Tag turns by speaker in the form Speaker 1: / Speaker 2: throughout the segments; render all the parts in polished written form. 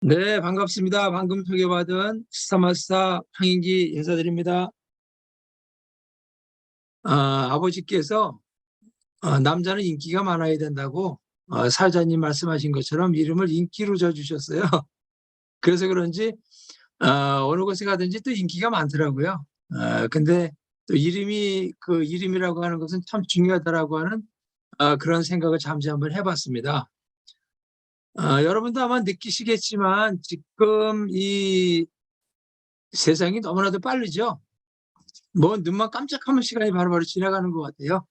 Speaker 1: 네, 반갑습니다. 방금 소개받은 스타마스터 황인기 인사드립니다. 아버지께서 남자는 인기가 많아야 된다고 사자님 말씀하신 것처럼 이름을 인기로 져주셨어요. 그래서 그런지 어느 곳에 가든지 또 인기가 많더라고요. 근데 또 이름이 그 이름이라고 하는 것은 참 중요하다라고 하는 그런 생각을 잠시 한번 해봤습니다. 여러분도 아마 느끼시겠지만 지금 이 세상이 너무나도 빠르죠. 뭐 눈만 깜짝하면 시간이 바로바로 지나가는 것 같아요.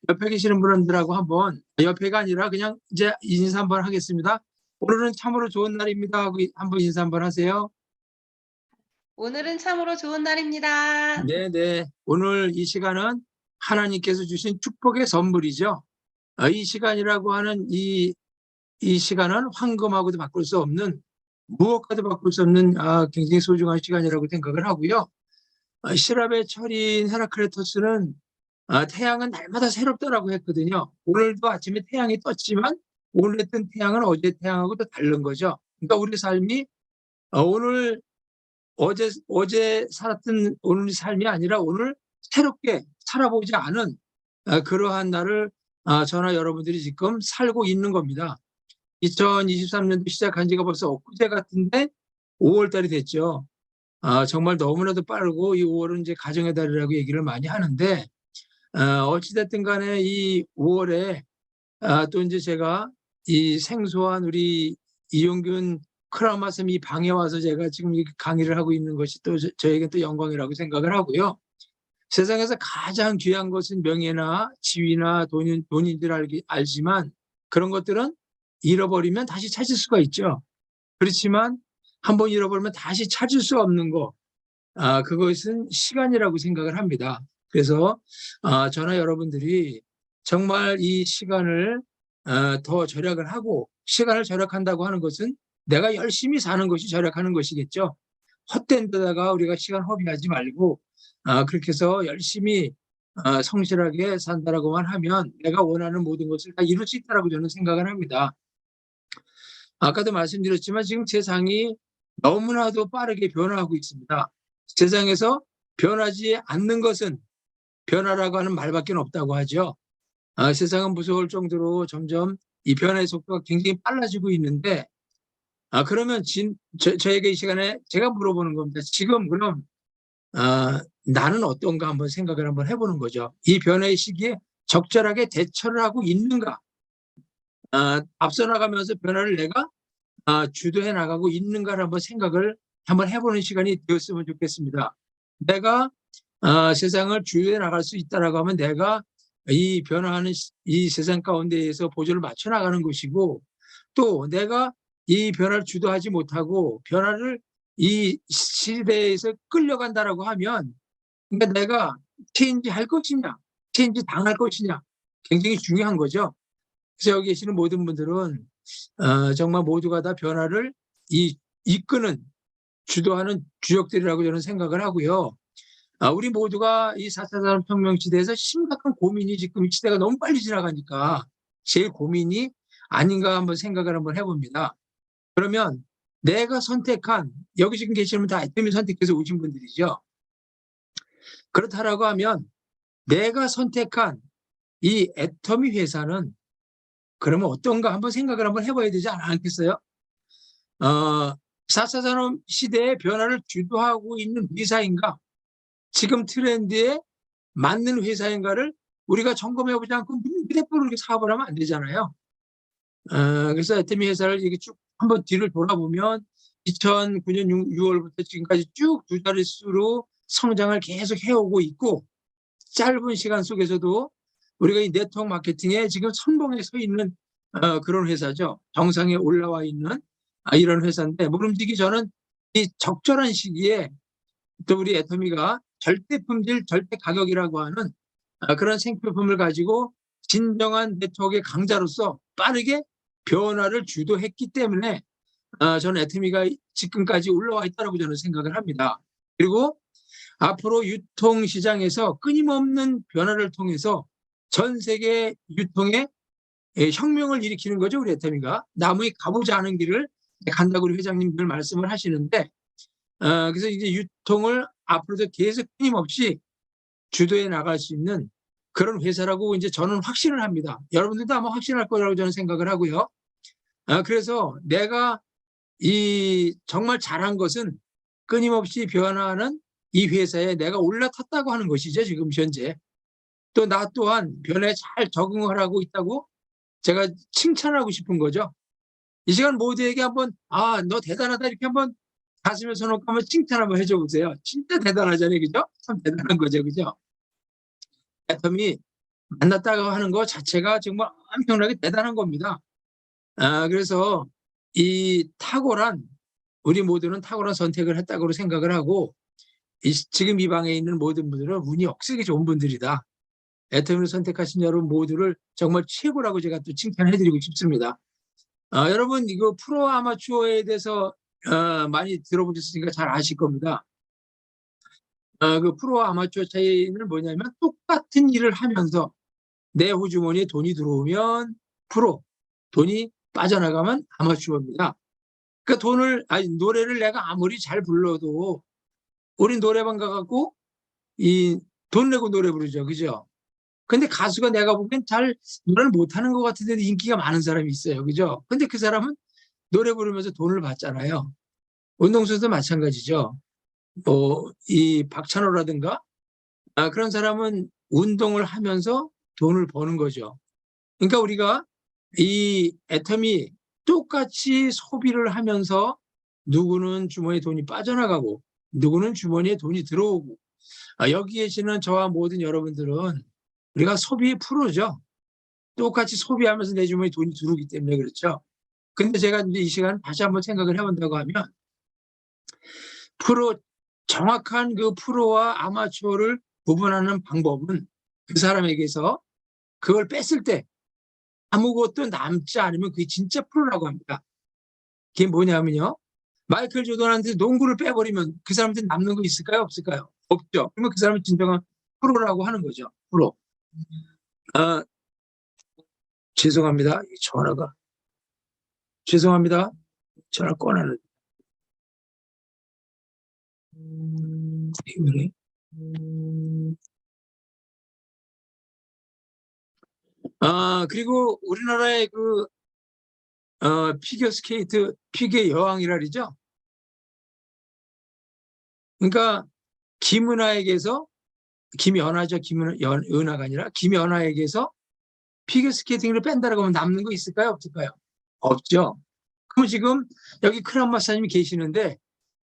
Speaker 1: 옆에 계시는 분들하고 한번 옆에가 아니라 그냥 이제 인사 한번 하겠습니다. 오늘은 참으로 좋은 날입니다 하고 한번 인사 한번 하세요.
Speaker 2: 오늘은 참으로 좋은 날입니다.
Speaker 1: 네네. 오늘 이 시간은 하나님께서 주신 축복의 선물이죠. 이 시간이라고 하는 이 시간은 황금하고도 바꿀 수 없는 무엇과도 바꿀 수 없는 굉장히 소중한 시간이라고 생각을 하고요. 시랍의 철인 헤라클레토스는 태양은 날마다 새롭다라고 했거든요. 오늘도 아침에 태양이 떴지만 오늘 뜬 태양은 어제 태양하고 또 다른 거죠. 그러니까 우리 삶이 오늘 어제 살았던 오늘 삶이 아니라 오늘 새롭게 살아보지 않은 그러한 날을 저나 여러분들이 지금 살고 있는 겁니다. 2023년도 시작한 지가 벌써 엊그제 같은데 5월 달이 됐죠. 정말 너무나도 빠르고 이 5월은 이제 가정의 달이라고 얘기를 많이 하는데 어찌됐든 간에 이 5월에 또 이제 제가 이 생소한 우리 이용균 크라마쌤 이 방에 와서 제가 지금 이 강의를 하고 있는 것이 또 저에게 또 영광이라고 생각을 하고요. 세상에서 가장 귀한 것은 명예나 지위나 돈인 줄 알지만 그런 것들은 잃어버리면 다시 찾을 수가 있죠. 그렇지만 한번 잃어버리면 다시 찾을 수 없는 거, 그것은 시간이라고 생각을 합니다. 그래서 저나 여러분들이 정말 이 시간을 더 절약을 하고, 시간을 절약한다고 하는 것은 내가 열심히 사는 것이 절약하는 것이겠죠. 헛된 데다가 우리가 시간 허비하지 말고 그렇게 해서 열심히 성실하게 산다라고만 하면 내가 원하는 모든 것을 다 이룰 수 있다라고 저는 생각을 합니다. 아까도 말씀드렸지만 지금 세상이 너무나도 빠르게 변화하고 있습니다. 세상에서 변하지 않는 것은 변화라고 하는 말밖에 없다고 하죠. 세상은 무서울 정도로 점점 이 변화의 속도가 굉장히 빨라지고 있는데, 그러면 저에게 이 시간에 제가 물어보는 겁니다. 지금 그럼 나는 어떤가 한번 생각을 한번 해보는 거죠. 이 변화의 시기에 적절하게 대처를 하고 있는가? 앞서 나가면서 변화를 내가 주도해 나가고 있는가를 한번 생각을 한번 해보는 시간이 되었으면 좋겠습니다. 내가 세상을 주도해 나갈 수 있다라고 하면 내가 이 변화하는 이 세상 가운데에서 보조를 맞춰 나가는 것이고, 또 내가 이 변화를 주도하지 못하고 변화를 이 시대에서 끌려간다라고 하면, 그러니까 내가 체인지 할 것이냐, 체인지 당할 것이냐, 굉장히 중요한 거죠. 그래서 여기 계시는 모든 분들은 정말 모두가 다 변화를 이끄는 주도하는 주역들이라고 저는 생각을 하고요. 우리 모두가 이 4차 산업혁명 시대에서 심각한 고민이 지금 시대가 너무 빨리 지나가니까 제일 고민이 아닌가 한번 생각을 한번 해봅니다. 그러면 내가 선택한, 여기 지금 계시는 분 다 애터미 선택해서 오신 분들이죠. 그렇다라고 하면 내가 선택한 이 애터미 회사는 그러면 어떤가 한번 생각을 한번 해봐야 되지 않겠어요? 4차 산업 시대의 변화를 주도하고 있는 회사인가? 지금 트렌드에 맞는 회사인가를 우리가 점검해보지 않고 무대포로 이렇게 사업을 하면 안 되잖아요. 그래서 애터미 회사를 이렇게 쭉 한번 뒤를 돌아보면 2009년 6월부터 지금까지 쭉 두 자릿수로 성장을 계속 해오고 있고, 짧은 시간 속에서도 우리가 이 네트워크 마케팅에 지금 선봉에 서 있는 그런 회사죠. 정상에 올라와 있는 이런 회사인데, 모름지기 저는 이 적절한 시기에 또 우리 애터미가 절대 품질, 절대 가격이라고 하는 그런 생필품을 가지고 진정한 네트워크의 강자로서 빠르게 변화를 주도했기 때문에 저는 애터미가 지금까지 올라와 있다고 저는 생각을 합니다. 그리고 앞으로 유통시장에서 끊임없는 변화를 통해서 전 세계 유통에 혁명을 일으키는 거죠. 우리 애터미가 남의 가보지 않은 길을 간다고 우리 회장님 늘 말씀을 하시는데, 그래서 이제 유통을 앞으로도 계속 끊임없이 주도해 나갈 수 있는 그런 회사라고 이제 저는 확신을 합니다. 여러분들도 아마 확신할 거라고 저는 생각을 하고요. 그래서 내가 정말 잘한 것은 끊임없이 변화하는 이 회사에 내가 올라탔다고 하는 것이죠, 지금 현재. 또 나 또한 변화에 잘 적응을 하고 있다고 제가 칭찬하고 싶은 거죠. 이 시간 모두에게 한번, 너 대단하다, 이렇게 한번 가슴에 손 얹고 한번 칭찬 한번 해줘 보세요. 진짜 대단하잖아요, 그죠? 참 대단한 거죠, 그죠? 애텀이 만났다고 하는 것 자체가 정말 엄청나게 대단한 겁니다. 그래서 우리 모두는 탁월한 선택을 했다고 생각을 하고, 지금 이 방에 있는 모든 분들은 운이 억세게 좋은 분들이다. 애터미를 선택하신 여러분 모두를 정말 최고라고 제가 또 칭찬해드리고 싶습니다. 여러분, 이거 프로 아마추어에 대해서 많이 들어보셨으니까 잘 아실 겁니다. 그 프로 아마추어 차이는 뭐냐면, 똑같은 일을 하면서 내 호주머니에 돈이 들어오면 프로, 돈이 빠져나가면 아마추어입니다. 그러니까 노래를 내가 아무리 잘 불러도, 우리 노래방 가갖고 돈 내고 노래 부르죠, 그죠? 근데 가수가 내가 보기엔 잘 노래를 못하는 것 같은데 인기가 많은 사람이 있어요, 그죠? 근데 그 사람은 노래 부르면서 돈을 받잖아요. 운동선수도 마찬가지죠. 이 박찬호라든가, 그런 사람은 운동을 하면서 돈을 버는 거죠. 그러니까 우리가 이 애텀이 똑같이 소비를 하면서 누구는 주머니에 돈이 빠져나가고 누구는 주머니에 돈이 들어오고, 여기 계시는 저와 모든 여러분들은 우리가 소비의 프로죠. 똑같이 소비하면서 내 주머니에 돈이 들어오기 때문에 그렇죠. 근데 제가 이제 이 시간 다시 한번 생각을 해본다고 하면, 정확한 그 프로와 아마추어를 구분하는 방법은 그 사람에게서 그걸 뺐을 때 아무것도 남지 않으면 그게 진짜 프로라고 합니다. 그게 뭐냐면요, 마이클 조던한테 농구를 빼버리면 그 사람한테 남는 거 있을까요? 없을까요? 없죠. 그러면 그 사람은 진정한 프로라고 하는 거죠. 프로. 죄송합니다. 전화가. 죄송합니다. 전화 꺼내는. 이게 그래? 그리고 우리나라의 피겨 스케이트, 피겨 여왕이라 그러죠. 그러니까 김연아죠. 김연아가 아니라 김연아에게서 피겨 스케이팅을 뺀다라고 하면 남는 거 있을까요? 없을까요? 없죠. 그럼 지금 여기 크라운 마사님이 계시는데,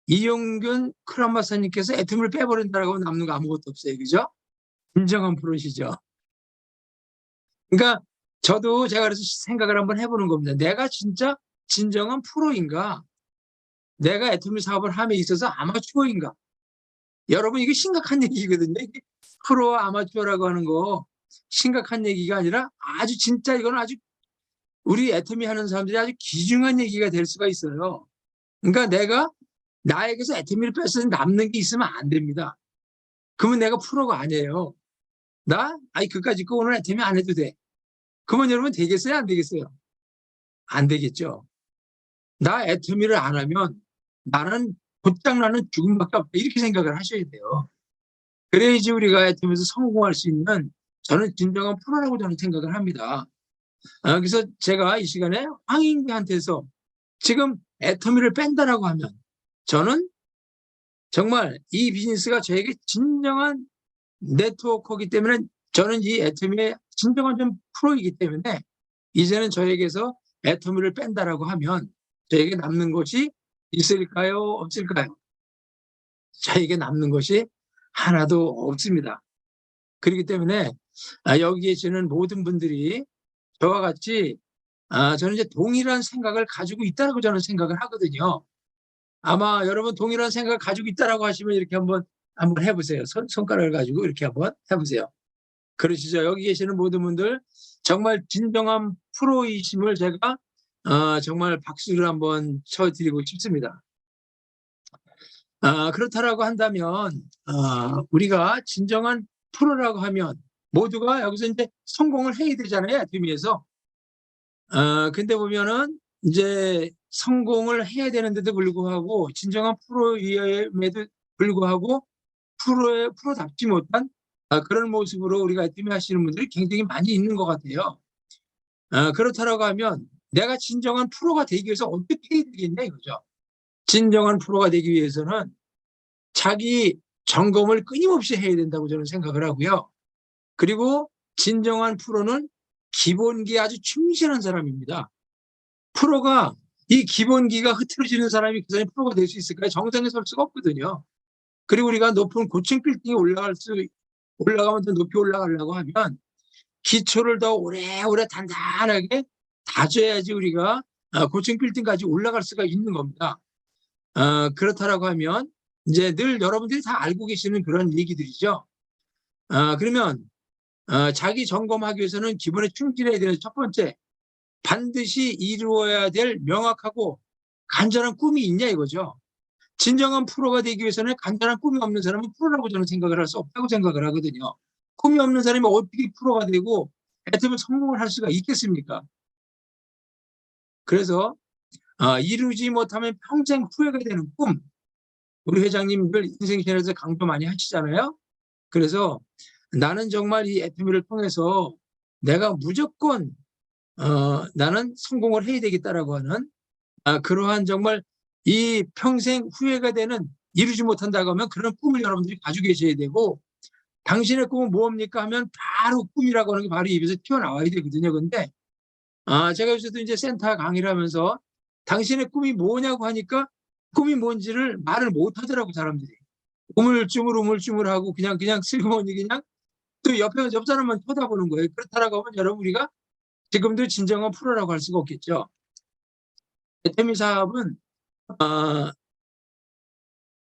Speaker 1: 이용균 크라운 마사님께서 애텀을 빼버린다라고 하면 남는 거 아무것도 없어요, 그죠? 인정한 프로시죠. 그러니까 제가 그래서 생각을 한번 해보는 겁니다. 내가 진짜 진정한 프로인가? 내가 애터미 사업을 함에 있어서 아마추어인가? 여러분, 이게 심각한 얘기거든요. 이게 프로와 아마추어라고 하는 거 심각한 얘기가 아니라 이거는 아주 우리 애터미 하는 사람들이 아주 귀중한 얘기가 될 수가 있어요. 그러니까 내가 나에게서 애터미를 뺏어서 남는 게 있으면 안 됩니다. 그러면 내가 프로가 아니에요. 그까짓 거 오늘 애터미 안 해도 돼. 그러면 여러분 되겠어요? 안 되겠어요? 안 되겠죠. 나 애터미를 안 하면 나는 곧장나는 죽음밖에 없다, 이렇게 생각을 하셔야 돼요. 그래야지 우리가 애터미에서 성공할 수 있는, 저는 진정한 프로라고 저는 생각을 합니다. 그래서 제가 이 시간에 황인기한테서 지금 애터미를 뺀다라고 하면, 저는 정말 이 비즈니스가 저에게 진정한 네트워크이기 때문에, 저는 이 애터미의 진정한 좀 프로이기 때문에, 이제는 저에게서 애터미를 뺀다라고 하면 저에게 남는 것이 있을까요? 없을까요? 저에게 남는 것이 하나도 없습니다. 그렇기 때문에 여기 계시는 모든 분들이 저와 같이, 저는 이제 동일한 생각을 가지고 있다고 저는 생각을 하거든요. 아마 여러분 동일한 생각을 가지고 있다라고 하시면 이렇게 한번 해보세요. 손가락을 가지고 이렇게 한번 해보세요. 그러시죠? 여기 계시는 모든 분들 정말 진정한 프로이심을 제가 정말 박수를 한번 쳐드리고 싶습니다. 그렇다라고 한다면, 우리가 진정한 프로라고 하면 모두가 여기서 이제 성공을 해야 되잖아요, 애터미에서. 근데 보면은 이제 성공을 해야 되는데도 불구하고 진정한 프로임에도 불구하고 프로답지 못한 그런 모습으로 우리가 하시는 분들이 굉장히 많이 있는 것 같아요. 그렇다라고 하면 내가 진정한 프로가 되기 위해서 어떻게 해야 되겠냐 이거죠. 진정한 프로가 되기 위해서는 자기 점검을 끊임없이 해야 된다고 저는 생각을 하고요. 그리고 진정한 프로는 기본기에 아주 충실한 사람입니다. 프로가 이 기본기가 흐트러지는 사람이 그 사람이 프로가 될 수 있을까요? 정상에 설 수가 없거든요. 그리고 우리가 높은 고층 빌딩에 올라가면 더 높이 올라가려고 하면 기초를 더 오래오래 단단하게 다져야지 우리가 고층 빌딩까지 올라갈 수가 있는 겁니다. 그렇다라고 하면 이제 늘 여러분들이 다 알고 계시는 그런 얘기들이죠. 그러면 자기 점검하기 위해서는 기본에 충실해야 되는 첫 번째, 반드시 이루어야 될 명확하고 간절한 꿈이 있냐 이거죠. 진정한 프로가 되기 위해서는 간절한 꿈이 없는 사람은 프로라고 저는 생각을 할 수 없다고 생각을 하거든요. 꿈이 없는 사람이 어떻게 프로가 되고 애터미 성공을 할 수가 있겠습니까? 그래서 이루지 못하면 평생 후회가 되는 꿈, 우리 회장님들 인생시간에서 강조 많이 하시잖아요. 그래서 나는 정말 이 애터미를 통해서 내가 무조건 나는 성공을 해야 되겠다라고 하는 그러한 정말 이 평생 후회가 되는 이루지 못한다고 하면 그런 꿈을 여러분들이 가지고 계셔야 되고, 당신의 꿈은 뭡니까 하면 바로 꿈이라고 하는 게 바로 입에서 튀어나와야 되거든요. 근데 제가 요새도 이제 센터 강의를 하면서 당신의 꿈이 뭐냐고 하니까 꿈이 뭔지를 말을 못 하더라고 사람들이. 우물쭈물하고 그냥 슬그머니 그냥 또 옆 사람만 쳐다보는 거예요. 그렇다라고 하면 여러분 우리가 지금도 진정한 프로라고 할 수가 없겠죠. 애터미 사업은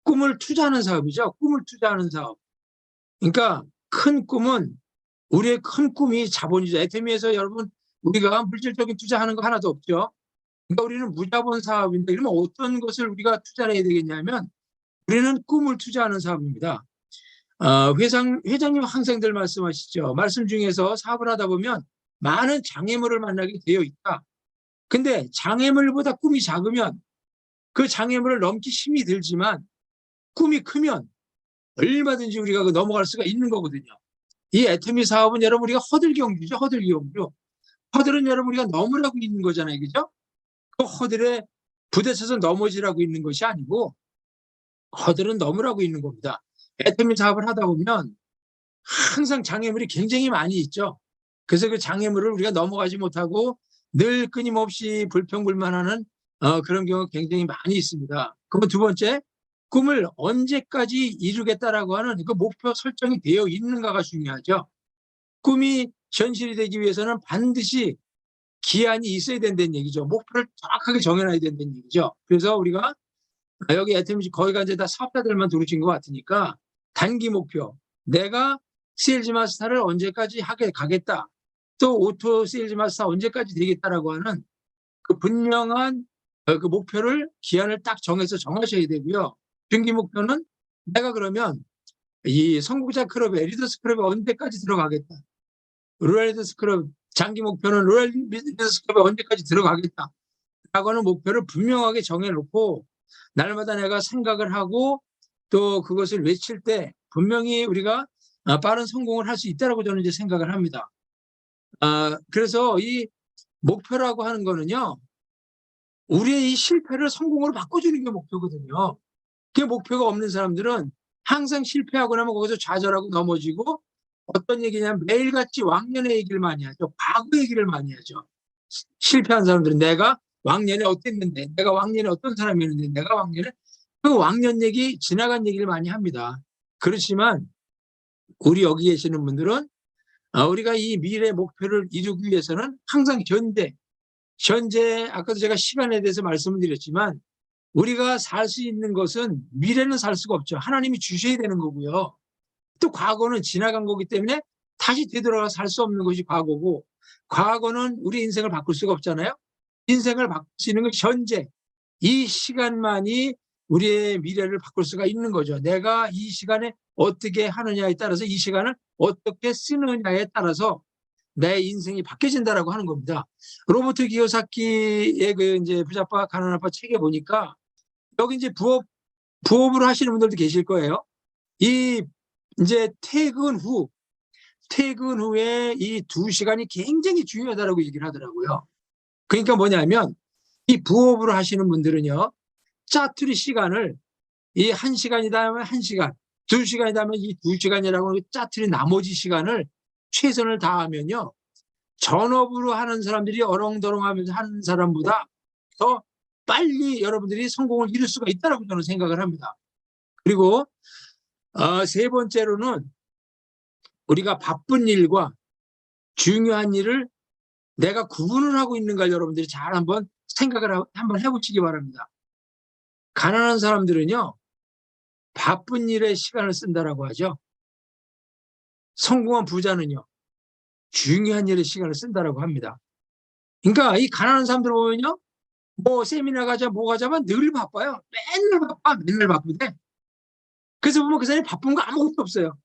Speaker 1: 꿈을 투자하는 사업이죠. 꿈을 투자하는 사업. 그러니까 큰 꿈은 우리의 큰 꿈이 자본이죠. 애터미에서 여러분 우리가 물질적인 투자하는 거 하나도 없죠. 그러니까 우리는 무자본 사업인데 이러면 어떤 것을 우리가 투자를 해야 되겠냐면 우리는 꿈을 투자하는 사업입니다. 회장님 항상 늘 말씀하시죠. 말씀 중에서 사업을 하다 보면 많은 장애물을 만나게 되어 있다. 근데 장애물보다 꿈이 작으면 그 장애물을 넘기 힘이 들지만 꿈이 크면 얼마든지 우리가 넘어갈 수가 있는 거거든요. 이 애터미 사업은 여러분 우리가 허들경주죠. 허들경주. 허들은 여러분 우리가 넘으라고 있는 거잖아요. 그죠? 그 허들에 부딪혀서 넘어지라고 있는 것이 아니고 허들은 넘으라고 있는 겁니다. 애터미 사업을 하다 보면 항상 장애물이 굉장히 많이 있죠. 그래서 그 장애물을 우리가 넘어가지 못하고 늘 끊임없이 불평불만하는 그런 경우가 굉장히 많이 있습니다. 그럼 두 번째, 꿈을 언제까지 이루겠다라고 하는 그 목표 설정이 되어 있는가가 중요하죠. 꿈이 현실이 되기 위해서는 반드시 기한이 있어야 된다는 얘기죠. 목표를 정확하게 정해놔야 된다는 얘기죠. 그래서 우리가 여기 애터미 거기가 이제 다 사업자들만 들으신 것 같으니까 단기 목표, 내가 세일즈 마스터를 언제까지 가겠다, 또 오토 세일즈 마스터 언제까지 되겠다라고 하는 그 분명한 그 목표를 기한을 딱 정해서 정하셔야 되고요. 중기 목표는 내가 그러면 이 성공자 클럽에 리더스 클럽에 언제까지 들어가겠다. 로얄 리더스 클럽 장기 목표는 로얄 리더스 클럽에 언제까지 들어가겠다. 라고 하는 목표를 분명하게 정해놓고 날마다 내가 생각을 하고 또 그것을 외칠 때 분명히 우리가 빠른 성공을 할 수 있다라고 저는 이제 생각을 합니다. 그래서 이 목표라고 하는 거는요, 우리의 이 실패를 성공으로 바꿔주는 게 목표거든요. 그 목표가 없는 사람들은 항상 실패하고 나면 거기서 좌절하고 넘어지고 어떤 얘기냐면 매일같이 왕년의 얘기를 많이 하죠. 과거 얘기를 많이 하죠. 실패한 사람들은 내가 왕년에 어땠는데, 내가 왕년에 어떤 사람이었는데, 내가 왕년에 그 왕년 얘기, 지나간 얘기를 많이 합니다. 그렇지만 우리 여기 계시는 분들은 우리가 이 미래 목표를 이루기 위해서는 항상 현재 아까도 제가 시간에 대해서 말씀을 드렸지만 우리가 살 수 있는 것은 미래는 살 수가 없죠. 하나님이 주셔야 되는 거고요. 또 과거는 지나간 거기 때문에 다시 되돌아가 살 수 없는 것이 과거고, 과거는 우리 인생을 바꿀 수가 없잖아요. 인생을 바꿀 수 있는 건 현재, 이 시간만이 우리의 미래를 바꿀 수가 있는 거죠. 내가 이 시간에 어떻게 하느냐에 따라서, 이 시간을 어떻게 쓰느냐에 따라서 내 인생이 바뀌어진다라고 하는 겁니다. 로버트 기요사키의 그 이제 부자빠 가난한 아빠 책에 보니까 여기 이제 부업으로 하시는 분들도 계실 거예요. 이 이제 퇴근 후에 이 2시간이 굉장히 중요하다라고 얘기를 하더라고요. 그러니까 뭐냐면 이 부업으로 하시는 분들은요, 짜투리 시간을 이 1시간이다 하면 1시간, 2시간이다 하면 이 2시간이라고 짜투리 나머지 시간을 최선을 다하면요, 전업으로 하는 사람들이 어렁더렁하면서 하는 사람보다 더 빨리 여러분들이 성공을 이룰 수가 있다고 저는 생각을 합니다. 그리고 세 번째로는 우리가 바쁜 일과 중요한 일을 내가 구분을 하고 있는가 여러분들이 잘 한번 생각을 한번 해보시기 바랍니다. 가난한 사람들은요, 바쁜 일에 시간을 쓴다라고 하죠. 성공한 부자는요, 중요한 일에 시간을 쓴다라고 합니다. 그러니까 이 가난한 사람들 보면요, 뭐 세미나 가자 뭐 가자면 늘 바빠요. 맨날 바쁜데. 그래서 보면 그 사람이 바쁜 거 아무것도 없어요.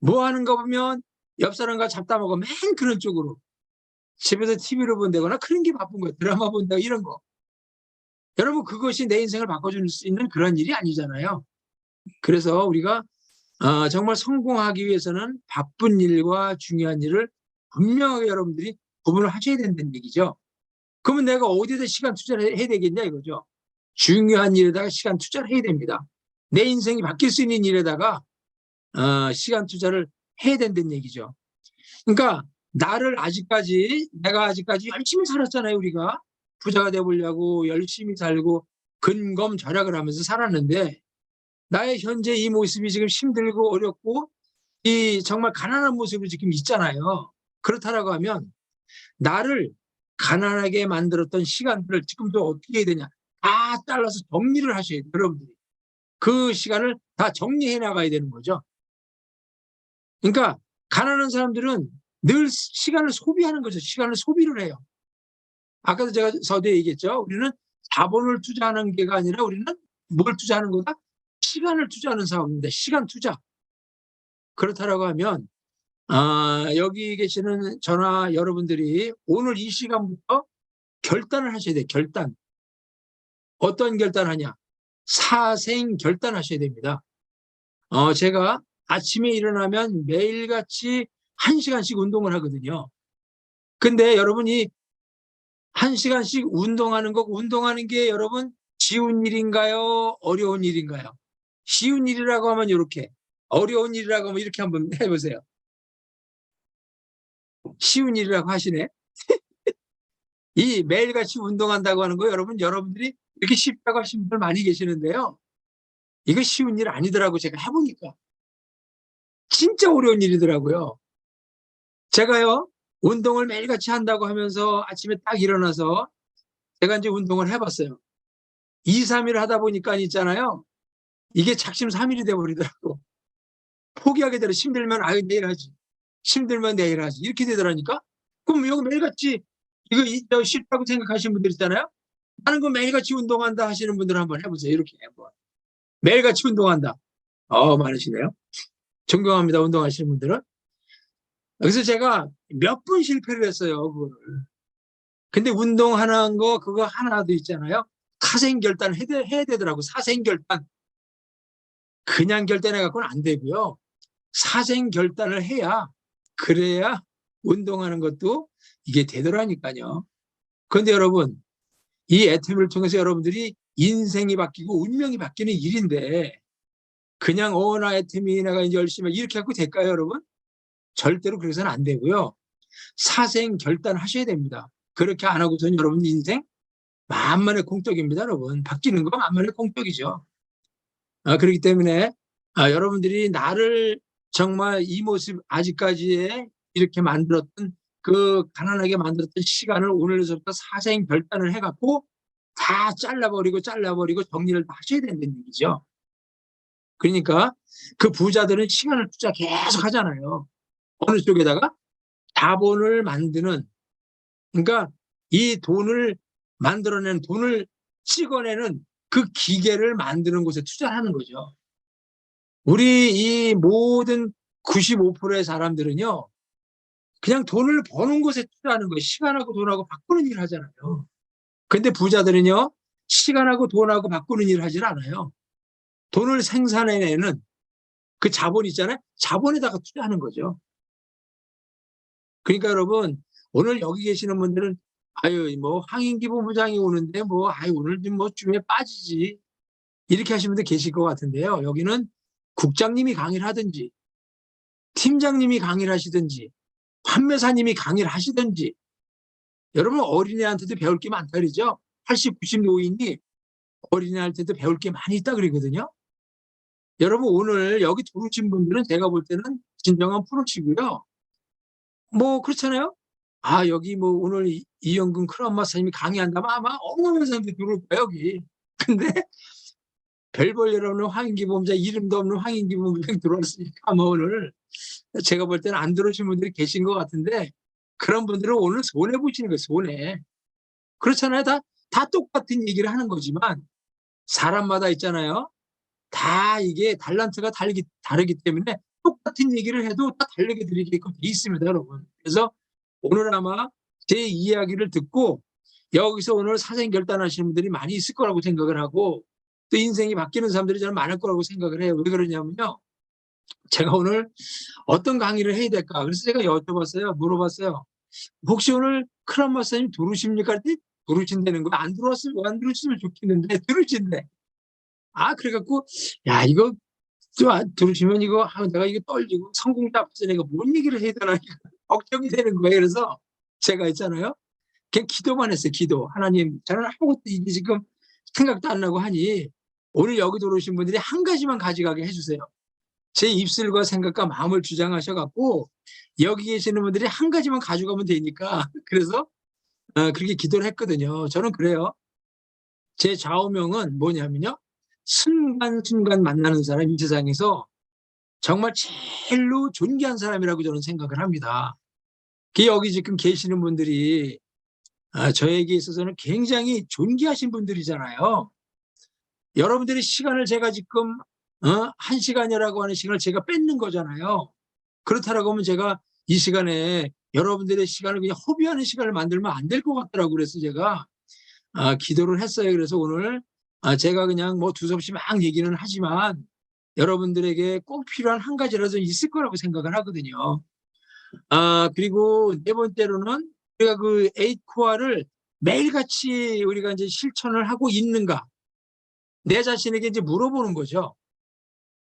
Speaker 1: 뭐 하는 거 보면 옆 사람과 잡다 먹어 맨 그런 쪽으로. 집에서 TV를 본다거나 그런 게 바쁜 거예요. 드라마 본다 이런 거. 여러분 그것이 내 인생을 바꿔줄 수 있는 그런 일이 아니잖아요. 그래서 우리가 정말 성공하기 위해서는 바쁜 일과 중요한 일을 분명하게 여러분들이 구분을 하셔야 된다는 얘기죠. 그러면 내가 어디에다 시간 투자를 해야 되겠냐 이거죠. 중요한 일에다가 시간 투자를 해야 됩니다. 내 인생이 바뀔 수 있는 일에다가 시간 투자를 해야 된다는 얘기죠. 그러니까 내가 아직까지 열심히 살았잖아요. 우리가 부자가 되보려고 열심히 살고 근검절약을 하면서 살았는데 나의 현재 이 모습이 지금 힘들고 어렵고 이 정말 가난한 모습으로 지금 있잖아요. 그렇다라고 하면 나를 가난하게 만들었던 시간들을 지금도 어떻게 해야 되냐. 다 잘라서 정리를 하셔야 돼요. 여러분들이. 그 시간을 다 정리해 나가야 되는 거죠. 그러니까 가난한 사람들은 늘 시간을 소비하는 거죠. 시간을 소비를 해요. 아까도 제가 서두에 얘기했죠. 우리는 자본을 투자하는 게가 아니라 우리는 뭘 투자하는 거다? 시간을 투자하는 사업입니다. 시간 투자. 그렇다라고 하면 여기 계시는 저나 여러분들이 오늘 이 시간부터 결단을 하셔야 돼요. 결단. 어떤 결단하냐? 사생 결단하셔야 됩니다. 제가 아침에 일어나면 매일같이 1시간씩 운동을 하거든요. 근데 여러분이 1시간씩 운동하는 게 여러분 쉬운 일인가요? 어려운 일인가요? 쉬운 일이라고 하면 이렇게, 어려운 일이라고 하면 이렇게 한번 해보세요. 쉬운 일이라고 하시네. 이 매일같이 운동한다고 하는 거 여러분들이 이렇게 쉽다고 하시는 분들 많이 계시는데요. 이거 쉬운 일 아니더라고 제가 해보니까. 진짜 어려운 일이더라고요. 제가요, 운동을 매일같이 한다고 하면서 아침에 딱 일어나서 제가 이제 운동을 해봤어요. 2, 3일 하다 보니까 있잖아요. 이게 작심삼일이 돼버리더라고. 포기하게 되려 힘들면 내일 하지. 힘들면 내일 하지. 이렇게 되더라니까. 그럼 이거 매일같이 이거 쉽다고 생각하시는 분들 있잖아요. 나는 그 매일같이 운동한다 하시는 분들 한번 해보세요. 이렇게 한번. 매일같이 운동한다. 많으시네요. 존경합니다. 운동하시는 분들은. 그래서 제가 몇 번 실패를 했어요. 그거를. 근데 운동하는 거 그거 하나도 있잖아요. 사생결단을 해야 되더라고. 사생결단. 그냥 결단해갖고는 안 되고요. 사생결단을 해야 그래야 운동하는 것도 이게 되더라니까요. 그런데 여러분 이 애템을 통해서 여러분들이 인생이 바뀌고 운명이 바뀌는 일인데 그냥 나 애템이 내가 이제 열심히 이렇게 갖고 될까요 여러분? 절대로 그래서는 안 되고요. 사생결단을 하셔야 됩니다. 그렇게 안 하고서는 여러분 인생 만만의 공떡입니다. 여러분 바뀌는 거 만만의 공떡이죠. 그렇기 때문에 여러분들이 나를 정말 이 모습 아직까지의 이렇게 만들었던 그 가난하게 만들었던 시간을 오늘서부터 사생 결단을 해갖고 다 잘라버리고 정리를 다 하셔야 된다는 얘기죠. 그러니까 그 부자들은 시간을 투자 계속 하잖아요. 어느 쪽에다가 자본을 만드는, 그러니까 이 돈을 만들어낸, 돈을 찍어내는 그 기계를 만드는 곳에 투자하는 거죠. 우리 이 모든 95%의 사람들은요, 그냥 돈을 버는 곳에 투자하는 거예요. 시간하고 돈하고 바꾸는 일을 하잖아요. 근데 부자들은요, 시간하고 돈하고 바꾸는 일을 하질 않아요. 돈을 생산해내는 그 자본 있잖아요. 자본에다가 투자하는 거죠. 그러니까 여러분, 오늘 여기 계시는 분들은 아유, 뭐 황인기 본부장이 오는데 뭐 아유, 오늘 좀 뭐 줌에 빠지지. 이렇게 하시는 분들 계실 것 같은데요. 여기는 국장님이 강의를 하든지 팀장님이 강의를 하시든지 판매사님이 강의를 하시든지 여러분 어린애한테도 배울 게 많다 그러죠. 80, 90 노인이 어린애한테도 배울 게 많이 있다 그러거든요. 여러분 오늘 여기 들어오신 분들은 제가 볼 때는 진정한 프로시고요. 뭐 그렇잖아요. 아 여기 뭐 오늘 이영근 크라운 마스터님이 강의한다면 아마 어마어마한 사람들이 들어올 거예요 여기. 근데 별 볼 일 없는 황인기 본부장 이름도 없는 황인기 본부장 들어왔으니까 아마 오늘 제가 볼 때는 안 들어오신 분들이 계신 것 같은데 그런 분들은 오늘 손해 보시는 거예요. 손해. 그렇잖아요. 다 똑같은 얘기를 하는 거지만 사람마다 있잖아요. 다 이게 달란트가 다르기 때문에 똑같은 얘기를 해도 다 다르게 들리게끔 돼 있습니다. 여러분. 그래서 오늘 아마 제 이야기를 듣고 여기서 오늘 사생 결단하시는 분들이 많이 있을 거라고 생각을 하고 또 인생이 바뀌는 사람들이 저는 많을 거라고 생각을 해요. 왜 그러냐면요. 제가 오늘 어떤 강의를 해야 될까? 그래서 제가 여쭤봤어요. 물어봤어요. 혹시 오늘 크라운 마스터님 들으십니까? 그랬더니 들으신다는 거야. 안 들으시면 좋겠는데 들으신대. 아 그래갖고 야 이거 들으시면 이거 내가 이거 떨리고 성공자 앞에서 내가 뭔 얘기를 해야 되나 걱정이 되는 거예요. 그래서 제가 있잖아요. 그냥 기도만 했어요. 기도. 하나님 저는 아무것도 이게 지금 생각도 안 나고 하니 오늘 여기 들어오신 분들이 한 가지만 가져가게 해주세요. 제 입술과 생각과 마음을 주장하셔갖고 여기 계시는 분들이 한 가지만 가져가면 되니까 그래서 그렇게 기도를 했거든요. 저는 그래요. 제 좌우명은 뭐냐면요. 순간순간 만나는 사람 이 세상에서 정말 제일로 존귀한 사람이라고 저는 생각을 합니다. 여기 지금 계시는 분들이 저에게 있어서는 굉장히 존귀하신 분들이잖아요. 여러분들의 시간을 제가 지금 1시간이라고 하는 시간을 제가 뺏는 거잖아요. 그렇다라고 하면 제가 이 시간에 여러분들의 시간을 그냥 허비하는 시간을 만들면 안 될 것 같더라고요. 그래서 제가 기도를 했어요. 그래서 오늘 제가 그냥 뭐 두서없이 막 얘기는 하지만 여러분들에게 꼭 필요한 한 가지라도 있을 거라고 생각을 하거든요. 그리고 네 번째로는 우리가 그 8코어를 매일같이 우리가 이제 실천을 하고 있는가 내 자신에게 이제 물어보는 거죠.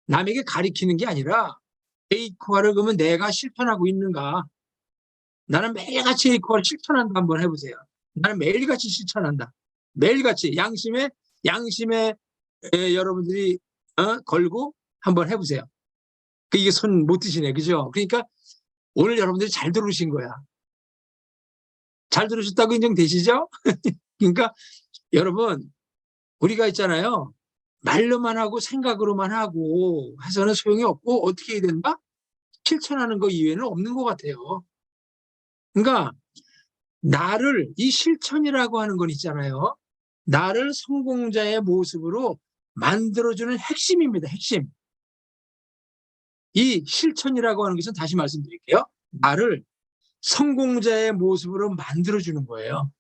Speaker 1: 남에게 가리키는 게 아니라 8코어를 그러면 내가 실천하고 있는가 나는 매일같이 8코어를 실천한다 한번 해보세요. 나는 매일같이 실천한다. 매일같이 양심에 여러분들이 걸고 한번 해보세요. 이게 손 못 드시네, 그죠? 그러니까 오늘 여러분들이 잘 들으신 거야. 잘 들으셨다고 인정되시죠? 그러니까 여러분 우리가 있잖아요. 말로만 하고 생각으로만 하고 해서는 소용이 없고 어떻게 해야 된다? 실천하는 거 이외에는 없는 것 같아요. 그러니까 나를 이 실천이라고 하는 건 있잖아요. 나를 성공자의 모습으로 만들어주는 핵심입니다. 핵심. 이 실천이라고 하는 것은 다시 말씀드릴게요. 나를 성공자의 모습으로 만들어주는 거예요.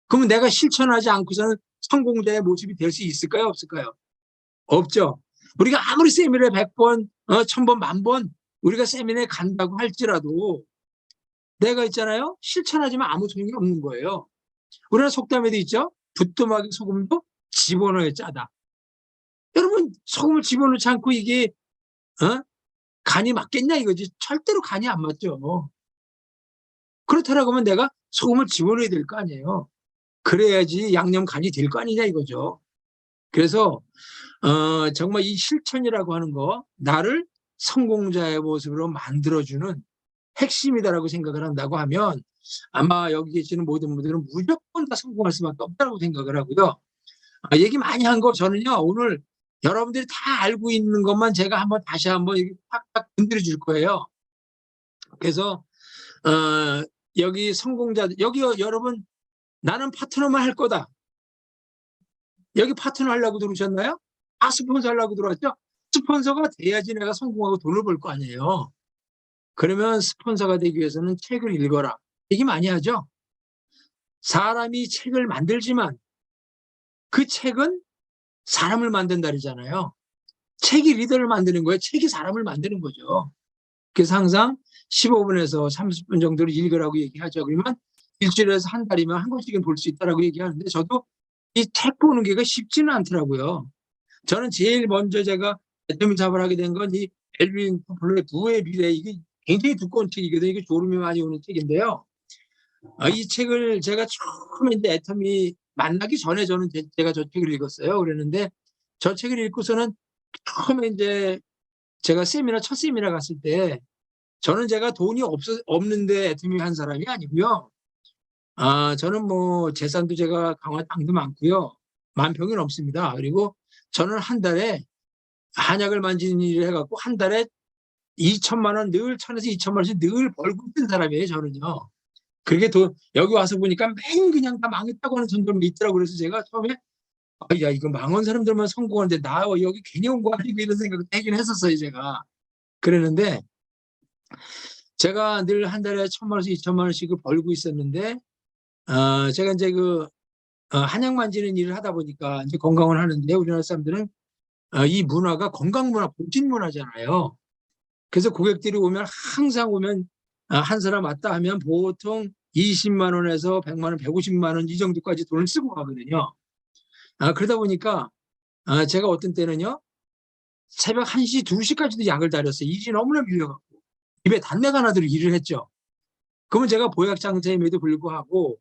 Speaker 1: 그러면 내가 실천하지 않고서는 성공자의 모습이 될 수 있을까요? 없을까요? 없죠. 우리가 아무리 세미나에 100번, 1000번, 10,000번 우리가 세미나에 간다고 할지라도 내가 있잖아요. 실천하지만 아무 소용이 없는 거예요. 우리나라 속담에도 있죠. 부뚜막에 소금도 집어넣어야 짜다. 여러분 소금을 집어넣지 않고 이게 간이 맞겠냐 이거지. 절대로 간이 안 맞죠. 그렇다라고 하면 내가 소금을 집어넣어야 될 거 아니에요. 그래야지 양념 간이 될 거 아니냐 이거죠. 그래서 정말 이 실천이라고 하는 거 나를 성공자의 모습으로 만들어주는 핵심이다라고 생각을 한다고 하면 아마 여기 계시는 모든 분들은 무조건 다 성공할 수밖에 없다고 생각을 하고요. 얘기 많이 한 거 저는요 오늘 여러분들이 다 알고 있는 것만 제가 다시 한번 팍팍 건드려 줄 거예요. 그래서 여기 성공자들 여기 여러분 나는 파트너만 할 거다. 여기 파트너 하려고 들어오셨나요? 스폰서 하려고 들어왔죠? 스폰서가 돼야지 내가 성공하고 돈을 벌 거 아니에요. 그러면 스폰서가 되기 위해서는 책을 읽어라. 얘기 많이 하죠. 사람이 책을 만들지만 그 책은 사람을 만든다 그러잖아요. 책이 리더를 만드는 거예요. 책이 사람을 만드는 거죠. 그래서 항상 15분에서 30분 정도를 읽으라고 얘기하죠. 그러면 일주일에서 한 달이면 한 권씩은 볼 수 있다라고 얘기하는데 저도 이 책 보는 게 쉽지는 않더라고요. 저는 제일 먼저 제가 애터미 잡을 하게 된 건 이 엘빈 토플러의 부의 미래, 이게 굉장히 두꺼운 책이거든요. 이게 졸음이 많이 오는 책인데요. 이 책을 제가 처음에 이제 애터미 만나기 전에 저는 제가 저 책을 읽었어요. 그랬는데 저 책을 읽고서는 처음에 이제 제가 첫 세미나 갔을 때 저는 제가 돈이 없는데 애터미 한 사람이 아니고요. 저는 뭐 재산도 제가 강화 땅도 많고요. 만평이 넘습니다. 그리고 저는 한 달에 한약을 만지는 일을 해갖고 한 달에 2천만 원, 늘 1,000에서 2천만 원씩 늘 벌고 있는 사람이에요, 저는요. 그게 여기 와서 보니까 맨 그냥 다 망했다고 하는 사람들이 있더라고요. 그래서 제가 처음에 야, 이거 망한 사람들만 성공하는데 나 여기 괜히 온 거 아니고 이런 생각을 하긴 했었어요, 제가. 그랬는데 제가 늘 한 달에 1,000만 원씩 2천만 원씩을 벌고 있었는데 제가 이제 한약 만지는 일을 하다 보니까 이제 건강을 하는데 우리나라 사람들은 이 문화가 건강 문화, 보신 문화잖아요. 그래서 고객들이 항상 오면 한 사람 왔다 하면 보통 20만 원에서 100만 원, 150만 원 이 정도까지 돈을 쓰고 가거든요. 그러다 보니까 제가 어떤 때는요, 새벽 1시, 2시까지도 약을 다렸어요. 일이 너무나 밀려갖고. 입에 단내가 나도록 일을 했죠. 그러면 제가 보약장사임에도 불구하고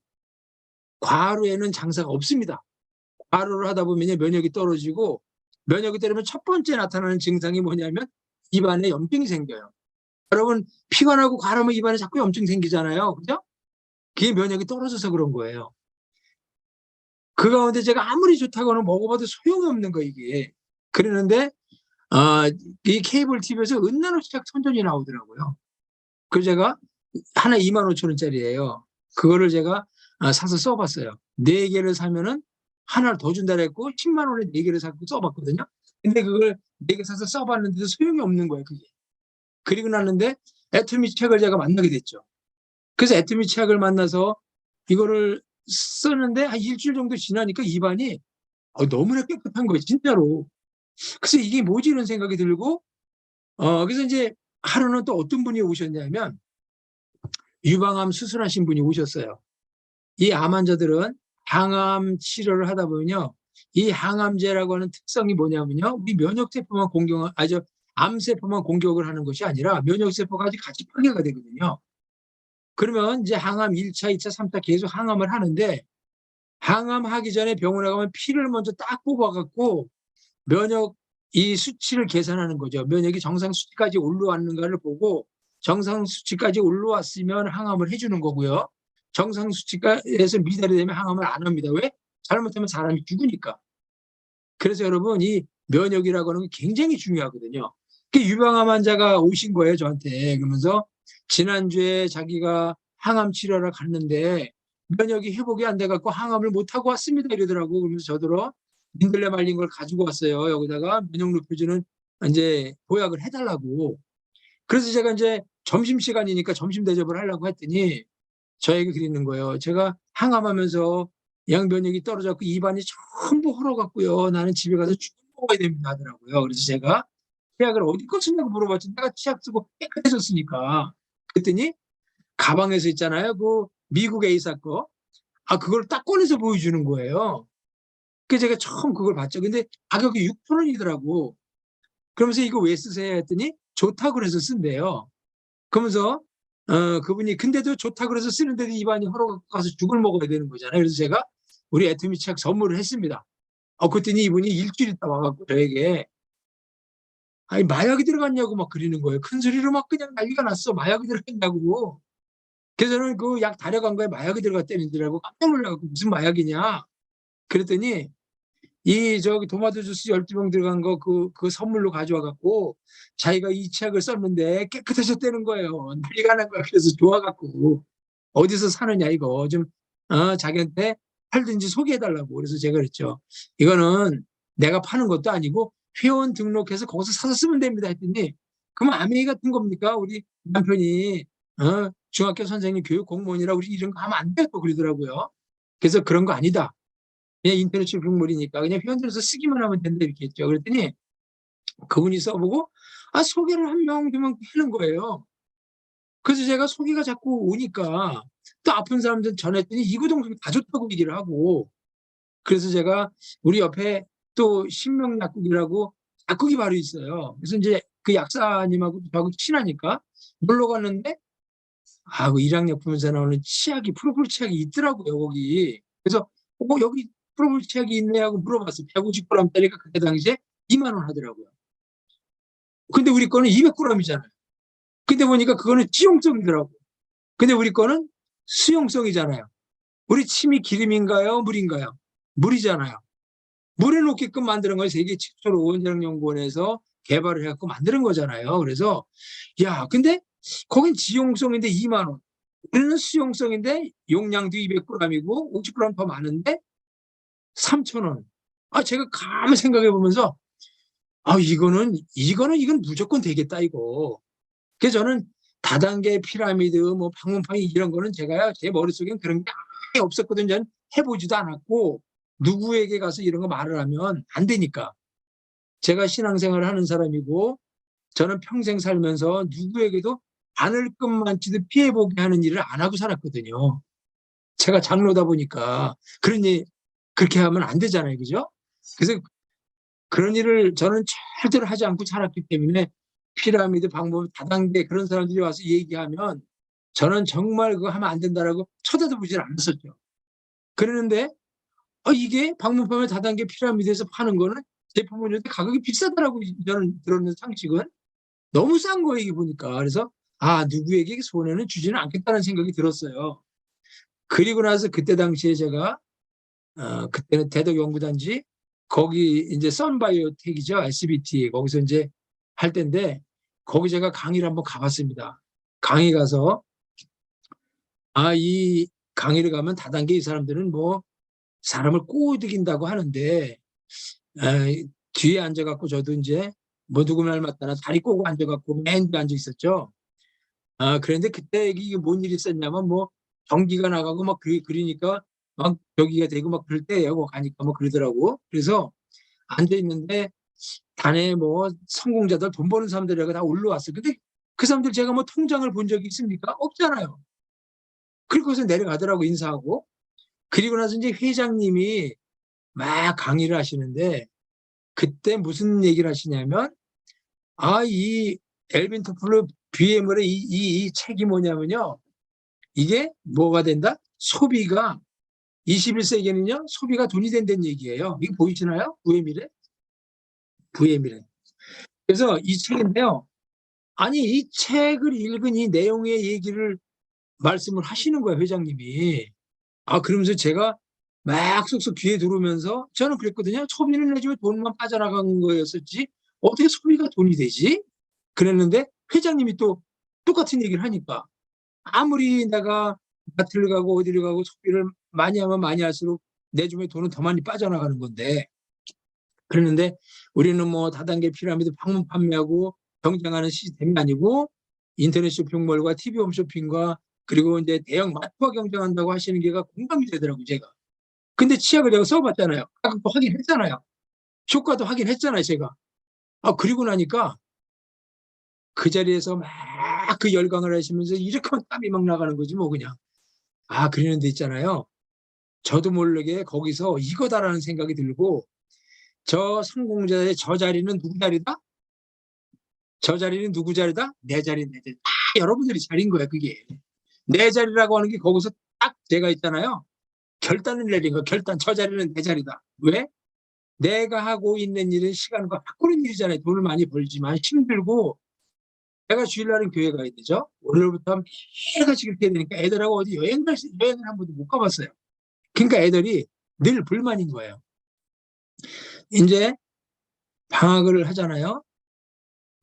Speaker 1: 과로에는 장사가 없습니다. 과로를 하다 보면 면역이 떨어지고, 면역이 떨어지면 첫 번째 나타나는 증상이 뭐냐면 입안에 염증이 생겨요. 여러분, 피곤하고 과로하면 입안에 자꾸 염증 생기잖아요. 그죠? 그게 면역이 떨어져서 그런 거예요. 그 가운데 제가 아무리 좋다고는 먹어봐도 소용이 없는 거, 이게. 그러는데 이 케이블 TV에서 은나노 책 선전이 나오더라고요. 그래서 제가 하나 25,000원짜리예요. 그거를 제가 사서 써봤어요. 4개를 사면은 하나를 더 준다 그랬고 10만 원에 4개를 사고 써봤거든요. 근데 그걸 4개 사서 써봤는데도 소용이 없는 거예요, 그게. 그리고 났는데 애터미 책을 제가 만나게 됐죠. 그래서 애터미 책을 만나서 이거를 썼는데 한 일주일 정도 지나니까 입안이 너무나 깨끗한 거예요, 진짜로. 그래서 이게 뭐지 이런 생각이 들고 그래서 이제 하루는 또 어떤 분이 오셨냐면 유방암 수술하신 분이 오셨어요. 이 암 환자들은 항암 치료를 하다 보면요, 이 항암제라고 하는 특성이 뭐냐면요, 우리 면역세포만 암세포만 공격을 하는 것이 아니라 면역세포가 같이 파괴가 되거든요. 그러면 이제 항암 1차, 2차, 3차 계속 항암을 하는데 항암하기 전에 병원에 가면 피를 먼저 딱 뽑아갖고 면역 이 수치를 계산하는 거죠. 면역이 정상 수치까지 올라왔는가를 보고 정상 수치까지 올라왔으면 항암을 해주는 거고요. 정상 수치에서 미달이 되면 항암을 안 합니다. 왜? 잘못하면 사람이 죽으니까. 그래서 여러분, 이 면역이라고 하는 게 굉장히 중요하거든요. 그 유방암 환자가 오신 거예요, 저한테. 그러면서 지난주에 자기가 항암 치료를 갔는데 면역이 회복이 안 돼갖고 항암을 못하고 왔습니다, 이러더라고. 그러면서 저더러 민들레 말린 걸 가지고 왔어요. 여기다가 면역 높여주는 이제 보약을 해달라고. 그래서 제가 이제 점심시간이니까 점심 대접을 하려고 했더니 저에게 그러는 거예요. 제가 항암하면서 양면역이 떨어졌고 입안이 전부 헐어갖고요. 나는 집에 가서 죽 먹어야 됩니다 하더라고요. 그래서 제가 치약을 어디 거 쓰냐고 물어봤지. 내가 치약 쓰고 깨끗해졌으니까. 그랬더니 가방에서 있잖아요. 그 미국 A사 거. 그걸 딱 꺼내서 보여주는 거예요. 그래서 제가 처음 그걸 봤죠. 근데 가격이 6,000원이더라고. 그러면서 이거 왜 쓰세요? 했더니 좋다고 그래서 쓴대요. 그러면서 그분이 근데도 좋다고 그래서 쓰는데도 입안이 헐어가서 죽을 먹어야 되는 거잖아요. 그래서 제가 우리 애터미 책 선물을 했습니다. 그랬더니 이분이 일주일 있다 와갖고 저에게 아니 마약이 들어갔냐고 막 그러는 거예요. 큰 소리로 막 그냥 난리가 났어. 마약이 들어갔냐고. 그래서 저는 그 약 다려간 거에 마약이 들어갔다는 줄 알고 깜짝 놀라갖고 무슨 마약이냐. 그랬더니 저기 토마토 주스 12병 들어간 거 그 선물로 가져와갖고 자기가 이 치약을 썼는데 깨끗해졌다는 거예요. 난리가 난 거야. 그래서 좋아갖고 어디서 사느냐 이거 좀 자기한테 팔든지 소개해달라고. 그래서 제가 그랬죠. 이거는 내가 파는 것도 아니고 회원 등록해서 거기서 사서 쓰면 됩니다 했더니 그럼 아메이 같은 겁니까? 우리 남편이 중학교 선생님 교육 공무원이라 우리 이런 거 하면 안 돼 또 그러더라고요. 그래서 그런 거 아니다. 그냥 인터넷 쇼핑몰이니까 그냥 회원들에서 쓰기만 하면 된다 이렇게 했죠. 그랬더니 그분이 써보고 소개를 한 명, 두 명 하는 거예요. 그래서 제가 소개가 자꾸 오니까 또 아픈 사람들 전했더니 이구동성 다 좋다고 얘기를 하고, 그래서 제가 우리 옆에 또 신명약국이라고 약국이 바로 있어요. 그래서 이제 그 약사님하고 저하고 친하니까 놀러 갔는데 그 일양약품에서 나오는 치약이 프로폴 치약이 있더라고요 거기. 그래서 여기 프로폴 치약이 있네 하고 물어봤어요. 150g짜리가 그때 당시에 2만 원 하더라고요. 근데 우리 거는 200g이잖아요. 근데 보니까 그거는 지용성이더라고. 근데 우리 거는 수용성이잖아요. 우리 침이 기름인가요? 물인가요? 물이잖아요. 물에 녹게끔 만드는 걸 세계 최초로 원자력연구원에서 개발을 해갖고 만드는 거잖아요. 그래서 근데 거긴 지용성인데 2만 원. 우리는 수용성인데 용량도 200g이고 50g 더 많은데 3,000원. 제가 가만히 생각해 보면서 이건 무조건 되겠다 이거. 그래서 저는 다단계 피라미드 뭐 방문판이 이런 거는 제가요 제 머릿속엔 그런 게 아예 없었거든요. 저는 해보지도 않았고 누구에게 가서 이런 거 말을 하면 안 되니까. 제가 신앙생활을 하는 사람이고 저는 평생 살면서 누구에게도 바늘끝만치도 피해보게 하는 일을 안 하고 살았거든요. 제가 장로다 보니까 그렇게 하면 안 되잖아요. 그죠? 그래서 그런 일을 저는 절대로 하지 않고 살았기 때문에 피라미드 방법 다단계 그런 사람들이 와서 얘기하면 저는 정말 그거 하면 안 된다라고 쳐다도 보질 않았었죠. 그러는데 이게 방문판의 다단계 피라미드에서 파는 거는 제품을 가격이 비싸더라고. 저는 들었는 상식은 너무 싼 거예요 이게 보니까. 그래서 누구에게 손해는 주지는 않겠다는 생각이 들었어요. 그리고 나서 그때 당시에 제가 그때는 대덕연구단지 거기 이제 선바이오텍이죠. SBT 거기서 이제 할 때인데 거기 제가 강의를 한번 가봤습니다. 강의 가서 이 강의를 가면 다단계 이 사람들은 뭐 사람을 꼬드긴다고 하는데 뒤에 앉아갖고 저도 이제 뭐 누구 말 맞다나 다리 꼬고 앉아갖고 맨 뒤에 앉아 있었죠. 그런데 그때 이게 뭔 일이 있었냐면 뭐 전기가 나가고 막 그러니까 막 저기가 되고 막 그럴 때예요. 가니까 뭐 그러더라고. 그래서 앉아 있는데 단에 뭐 성공자들 돈 버는 사람들이 다 올라왔어요. 근데 그 사람들 제가 뭐 통장을 본 적이 있습니까? 없잖아요. 그리고서 내려가더라고 인사하고. 그리고 나서 이제 회장님이 막 강의를 하시는데 그때 무슨 얘기를 하시냐면 이 엘빈 토플러 BM의 이 책이 뭐냐면요. 이게 뭐가 된다? 소비가 21세기에는요. 소비가 돈이 된다는 얘기예요. 이게 보이시나요? VM이래. 그래서 이 책인데요. 이 책을 읽은 이 내용의 얘기를 말씀을 하시는 거예요. 회장님이. 그러면서 제가 막 쏙쏙 귀에 들어오면서 저는 그랬거든요. 소비는 해주면 돈만 빠져나간 거였었지 어떻게 소비가 돈이 되지? 그랬는데 회장님이 또 똑같은 얘기를 하니까 아무리 내가 마트를 가고 어디를 가고 소비를 많이 하면 많이 할수록 내 주머니 돈은 더 많이 빠져나가는 건데 그랬는데 우리는 뭐 다단계 피라미드 방문 판매하고 경쟁하는 시스템이 아니고 인터넷 쇼핑몰과 TV 홈쇼핑과 그리고 이제 대형 마트와 경쟁한다고 하시는 게가 공감이 되더라고요, 제가. 근데 치약을 제가 써봤잖아요. 가격도 확인했잖아요. 효과도 확인했잖아요, 제가. 그리고 나니까 그 자리에서 막 그 열광을 하시면서 이렇게 땀이 막 나가는 거지, 뭐 그냥. 그러는 데 있잖아요. 저도 모르게 거기서 이거다라는 생각이 들고 저 성공자의 저 자리는 누구 자리다? 저 자리는 누구 자리다? 내 자리, 내 자리. 여러분들이 자리인 거야, 그게. 내 자리라고 하는 게 거기서 딱 제가 있잖아요. 결단을 내린 거, 저 자리는 내 자리다. 왜? 내가 하고 있는 일은 시간과 바꾸는 일이잖아요. 돈을 많이 벌지만 힘들고 내가 주일날은 교회 가야 되죠. 월요일부터 매일같이 그렇게 해야 되니까 애들하고 어디 여행을 한 번도 못 가봤어요. 그러니까 애들이 늘 불만인 거예요. 이제 방학을 하잖아요.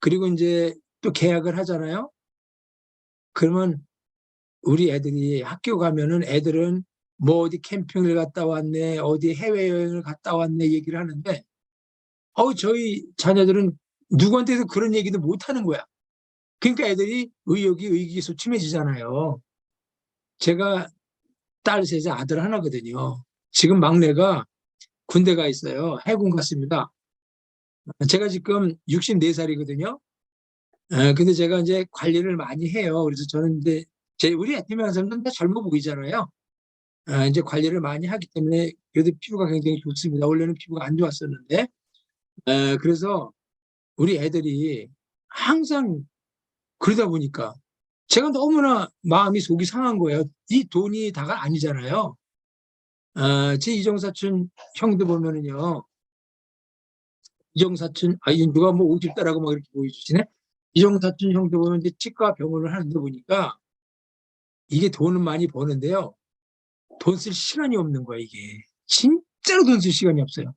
Speaker 1: 그리고 이제 또 개학을 하잖아요. 그러면 우리 애들이 학교 가면은 애들은 뭐 어디 캠핑을 갔다 왔네, 어디 해외여행을 갔다 왔네 얘기를 하는데 저희 자녀들은 누구한테도 그런 얘기도 못 하는 거야. 그러니까 애들이 의욕이 의기소침해지잖아요. 제가 딸 셋에 아들 하나거든요. 지금 막내가 군대 가 있어요. 해군 갔습니다. 제가 지금 64살이거든요. 근데 제가 이제 관리를 많이 해요. 그래서 저는 이제 우리 애티면 사람들은 다 젊어 보이잖아요. 이제 관리를 많이 하기 때문에 그래도 피부가 굉장히 좋습니다. 원래는 피부가 안 좋았었는데. 그래서 우리 애들이 항상 그러다 보니까 제가 너무나 마음이 속이 상한 거예요. 이 돈이 다가 아니잖아요. 제 이종사촌 형도 보면은요. 이종사촌, 이 누가 뭐 50대라고 막 이렇게 보여주시네? 이종사촌 형도 보면 이제 치과 병원을 하는데 보니까 이게 돈은 많이 버는데요. 돈 쓸 시간이 없는 거야, 이게. 진짜로 돈 쓸 시간이 없어요.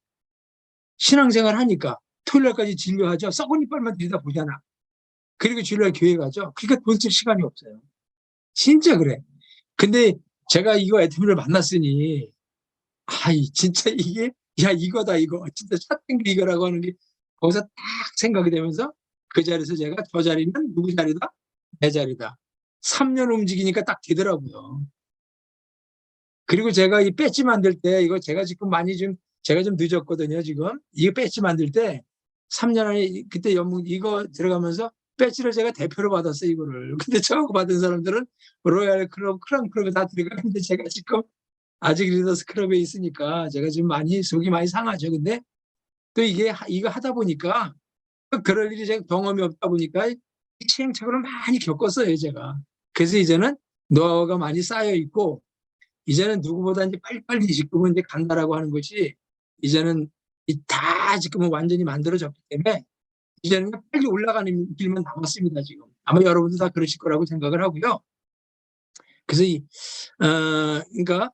Speaker 1: 신앙생활 하니까 토요일 날까지 진료하죠. 썩은 이빨만 들여다보잖아. 그리고 주일날 교회 가죠. 그러니까 돈 쓸 시간이 없어요. 진짜 그래. 근데 제가 이거 애터미를 만났으니 진짜 이게 야 이거다 이거 진짜 찾던 게 이거라고 하는 게 거기서 딱 생각이 되면서 그 자리에서 제가 저 자리는 누구 자리다? 내 자리다. 3년 움직이니까 딱 되더라고요. 그리고 제가 이 배지 만들 때 이거 제가 지금 제가 좀 늦었거든요 지금. 이거 배지 만들 때 3년 안에 그때 연봉 이거 들어가면서 배지를 제가 대표로 받았어요 이거를. 근데 저하고 받은 사람들은 로얄 클럽, 크라운 클럽에 다 들어가는데 제가 지금 아직 리더스 클럽에 있으니까 제가 지금 속이 많이 상하죠. 근데 또 이거 하다 보니까 그럴 일이 제가 경험이 없다 보니까 시행착오를 많이 겪었어요 제가. 그래서 이제는 노하우가 많이 쌓여 있고 이제는 누구보다 이제 빨리빨리 지금은 이제 간다라고 하는 것이 이제는 다 지금은 완전히 만들어졌기 때문에 이제는 빨리 올라가는 길만 남았습니다 지금. 아마 여러분도 다 그러실 거라고 생각을 하고요. 그래서 그러니까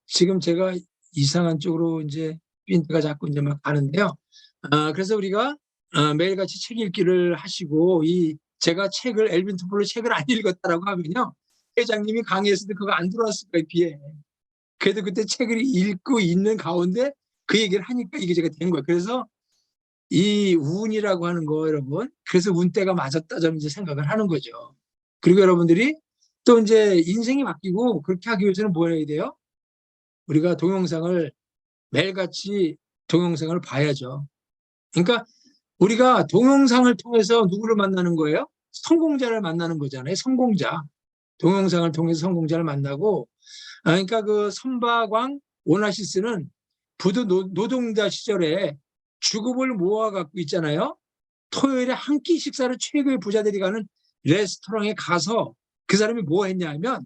Speaker 1: 지금 제가 이상한 쪽으로 이제 핀트가 자꾸 이제 막 가는데요. 그래서 우리가 매일같이 책 읽기를 하시고 제가 엘빈 토플러 책을 안 읽었다라고 하면요. 회장님이 강의했을 때 그거 안 들어왔을 거예요, 비에. 그래도 그때 책을 읽고 있는 가운데 그 얘기를 하니까 이게 제가 된 거예요. 그래서 이 운이라고 하는 거 여러분, 그래서 운때가 맞았다 저는 이제 생각을 하는 거죠. 그리고 여러분들이 또 이제 인생이 바뀌고 그렇게 하기 위해서는 뭐 해야 돼요? 우리가 매일같이 동영상을 봐야죠. 그러니까 우리가 동영상을 통해서 누구를 만나는 거예요? 성공자를 만나는 거잖아요. 성공자. 동영상을 통해서 성공자를 만나고, 그러니까 그 선박왕 오나시스는 부두 노동자 시절에 주급을 모아갖고 있잖아요. 토요일에 한 끼 식사를 최고의 부자들이 가는 레스토랑에 가서 그 사람이 뭐 했냐 하면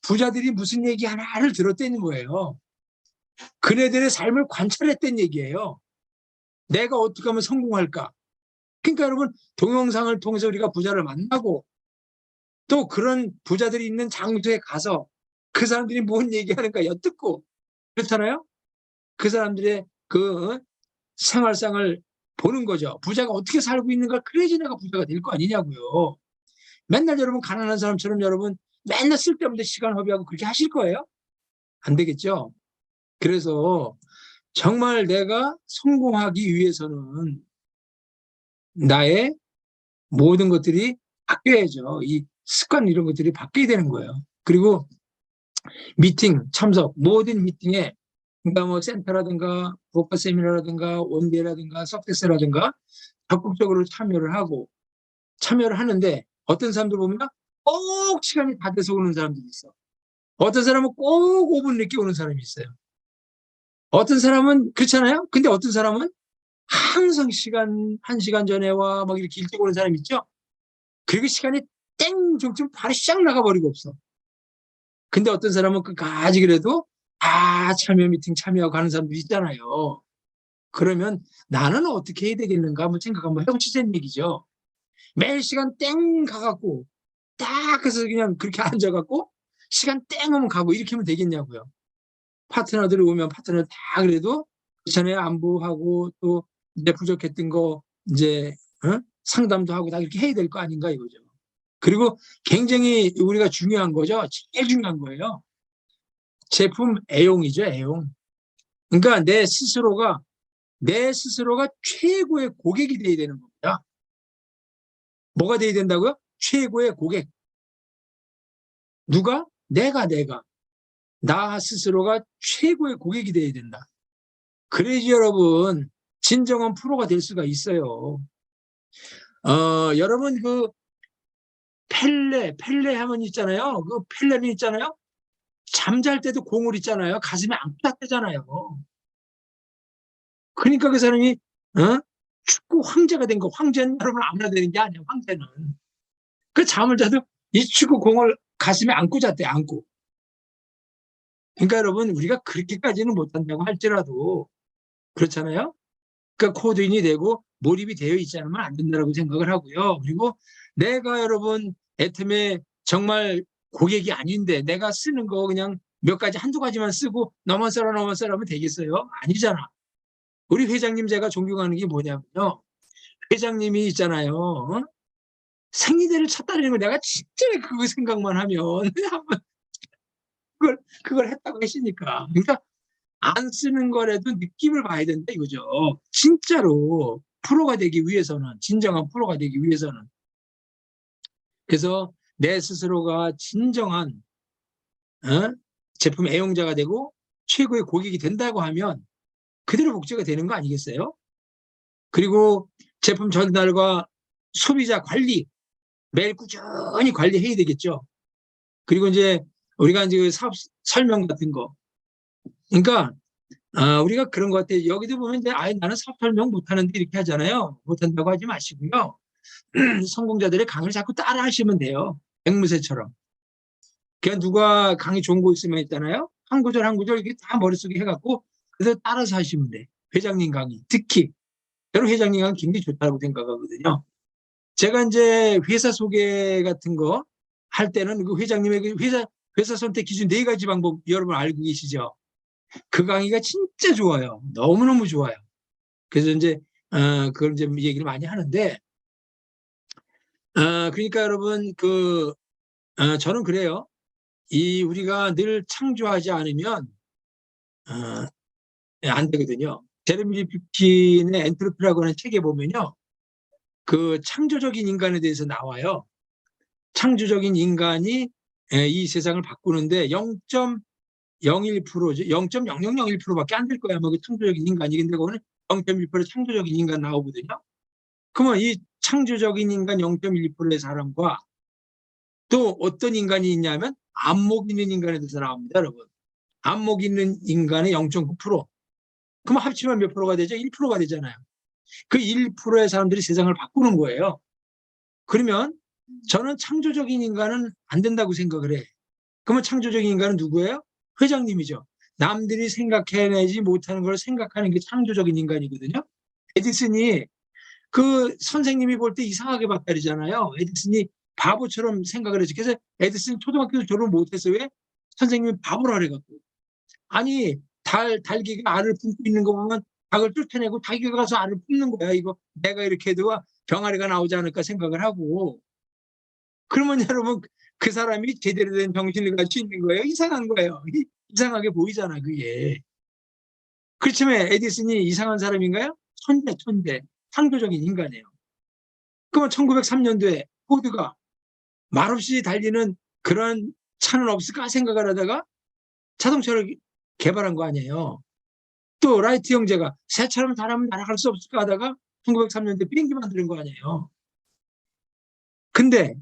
Speaker 1: 부자들이 무슨 얘기 하나를 들었다는 거예요. 그네들의 삶을 관찰했던 얘기예요. 내가 어떻게 하면 성공할까? 그러니까 여러분 동영상을 통해서 우리가 부자를 만나고 또 그런 부자들이 있는 장소에 가서 그 사람들이 뭔 얘기하는가 엿듣고 그렇잖아요. 그 사람들의 그 생활상을 보는 거죠. 부자가 어떻게 살고 있는가 그래야지 내가 부자가 될 거 아니냐고요. 맨날 여러분 가난한 사람처럼 여러분 맨날 쓸데없는 시간 허비하고 그렇게 하실 거예요? 안 되겠죠. 그래서 정말 내가 성공하기 위해서는 나의 모든 것들이 바뀌어야죠. 이 습관 이런 것들이 바뀌어야 되는 거예요. 그리고 미팅 참석 모든 미팅에 그러니까 뭐 센터라든가 국가 세미나라든가 원대라든가 석세스라든가 적극적으로 참여를 하는데 어떤 사람들 보면 꼭 시간이 다 돼서 오는 사람들이 있어. 어떤 사람은 꼭 5분 늦게 오는 사람이 있어요. 어떤 사람은 그렇잖아요. 근데 어떤 사람은 항상 1시간 전에 와 막 이렇게 일찍 오는 사람 있죠. 그리고 시간이 땡 종점 바로 샥 나가버리고 없어. 근데 어떤 사람은 끝까지 그래도 참여 미팅 참여하고 가는 사람도 있잖아요. 그러면 나는 어떻게 해야 되겠는가 한번 생각 한번 해보시자는 얘기죠. 매일 시간 땡 가갖고 딱 해서 그냥 그렇게 앉아갖고 시간 땡 오면 가고 이렇게 하면 되겠냐고요. 파트너들이 오면 파트너 다 그래도 그 전에 안부하고 또 이제 부족했던 거 이제 상담도 하고 다 이렇게 해야 될 거 아닌가 이거죠. 그리고 굉장히 우리가 중요한 거죠. 제일 중요한 거예요. 제품 애용이죠, 애용. 그러니까 내 스스로가 최고의 고객이 돼야 되는 겁니다. 뭐가 돼야 된다고요? 최고의 고객. 누가? 내가. 나 스스로가 최고의 고객이 돼야 된다. 그래야지 여러분 진정한 프로가 될 수가 있어요. 여러분 그 펠레 하면 있잖아요. 그 펠레는 있잖아요. 잠잘 때도 공을 있잖아요. 가슴에 안고 잤대잖아요. 그러니까 그 사람이 축구 황제가 된 거. 황제는 여러분 아무나 되는 게 아니에요. 황제는. 그 잠을 자도 이 축구 공을 가슴에 안고 잤대. 안고. 그러니까 여러분 우리가 그렇게까지는 못한다고 할지라도 그렇잖아요. 그러니까 코드인이 되고 몰입이 되어 있지 않으면 안 된다고 생각을 하고요. 그리고 내가 여러분 애템에 정말 고객이 아닌데 내가 쓰는 거 그냥 몇 가지 한두 가지만 쓰고 너만 써라 하면 되겠어요? 아니잖아. 우리 회장님 제가 존경하는 게 뭐냐면요. 회장님이 있잖아요. 생리대를 찾다니는 거 내가 진짜 그거 생각만 하면 한번 그걸 했다고 했으니까. 그러니까 안 쓰는 거라도 느낌을 봐야 된다 이거죠. 진짜로 프로가 되기 위해서는, 진정한 프로가 되기 위해서는. 그래서 내 스스로가 진정한 제품 애용자가 되고 최고의 고객이 된다고 하면 그대로 복제가 되는 거 아니겠어요? 그리고 제품 전달과 소비자 관리 매일 꾸준히 관리해야 되겠죠. 그리고 이제 우리가 이제 사업 설명 같은 거. 그러니까 우리가 그런 것 같아요. 여기도 보면 이제 아예 나는 사업 설명 못하는데 이렇게 하잖아요. 못한다고 하지 마시고요. 성공자들의 강의를 자꾸 따라 하시면 돼요. 앵무새처럼. 그냥 누가 강의 좋은 거 있으면 있잖아요. 한 구절 이렇게 다 머릿속에 해갖고 그래서 따라서 하시면 돼. 회장님 강의. 특히 저는 회장님 강의 굉장히 좋다고 생각하거든요. 제가 이제 회사 소개 같은 거 할 때는 그 회장님의 그 회사 선택 기준 4가지 방법 여러분 알고 계시죠? 그 강의가 진짜 좋아요. 너무너무 좋아요. 그래서 이제 그걸 이제 얘기를 많이 하는데 그러니까 여러분 저는 그래요. 우리가 늘 창조하지 않으면 안 되거든요. 제레미 리피킨의 엔트로피라고 하는 책에 보면요. 그 창조적인 인간에 대해서 나와요. 창조적인 인간이 이 세상을 바꾸는데 0.01%죠. 0.0001%밖에 안 될 거야. 뭐 그 창조적인 인간이. 근데 그거는 0.1% 창조적인 인간 나오거든요. 그러면 이 창조적인 인간 0.1%의 사람과 또 어떤 인간이 있냐면 안목 있는 인간에 대해서 나옵니다, 여러분. 안목 있는 인간의 0.9%. 그럼 합치면 몇 프로가 되죠? 1%가 되잖아요. 그 1%의 사람들이 세상을 바꾸는 거예요. 그러면 저는 창조적인 인간은 안 된다고 생각을 해. 그러면 창조적인 인간은 누구예요? 회장님이죠. 남들이 생각해내지 못하는 걸 생각하는 게 창조적인 인간이거든요. 에디슨이 그 선생님이 볼 때 이상하게 봤다리잖아요. 에디슨이 바보처럼 생각을 했죠. 그래서 에디슨이 초등학교도 졸업 못했어요. 왜? 선생님이 바보라 그래갖고. 아니 달기가 알을 품고 있는 거 보면 닭을 쫓아내고 닭이 가서 알을 품는 거야. 이거 내가 이렇게 해도 병아리가 나오지 않을까 생각을 하고. 그러면 여러분 그 사람이 제대로 된 정신을 가지고 있는 거예요? 이상한 거예요. 이상하게 보이잖아 그게. 그렇지만 에디슨이 이상한 사람인가요? 천재. 창조적인 인간이에요. 그러면 1903년도에 포드가 말없이 달리는 그런 차는 없을까 생각을 하다가 자동차를 개발한 거 아니에요. 또 라이트 형제가 새처럼 달하면 날아갈 수 없을까 하다가 1903년도에 비행기 만드는 거 아니에요. 근데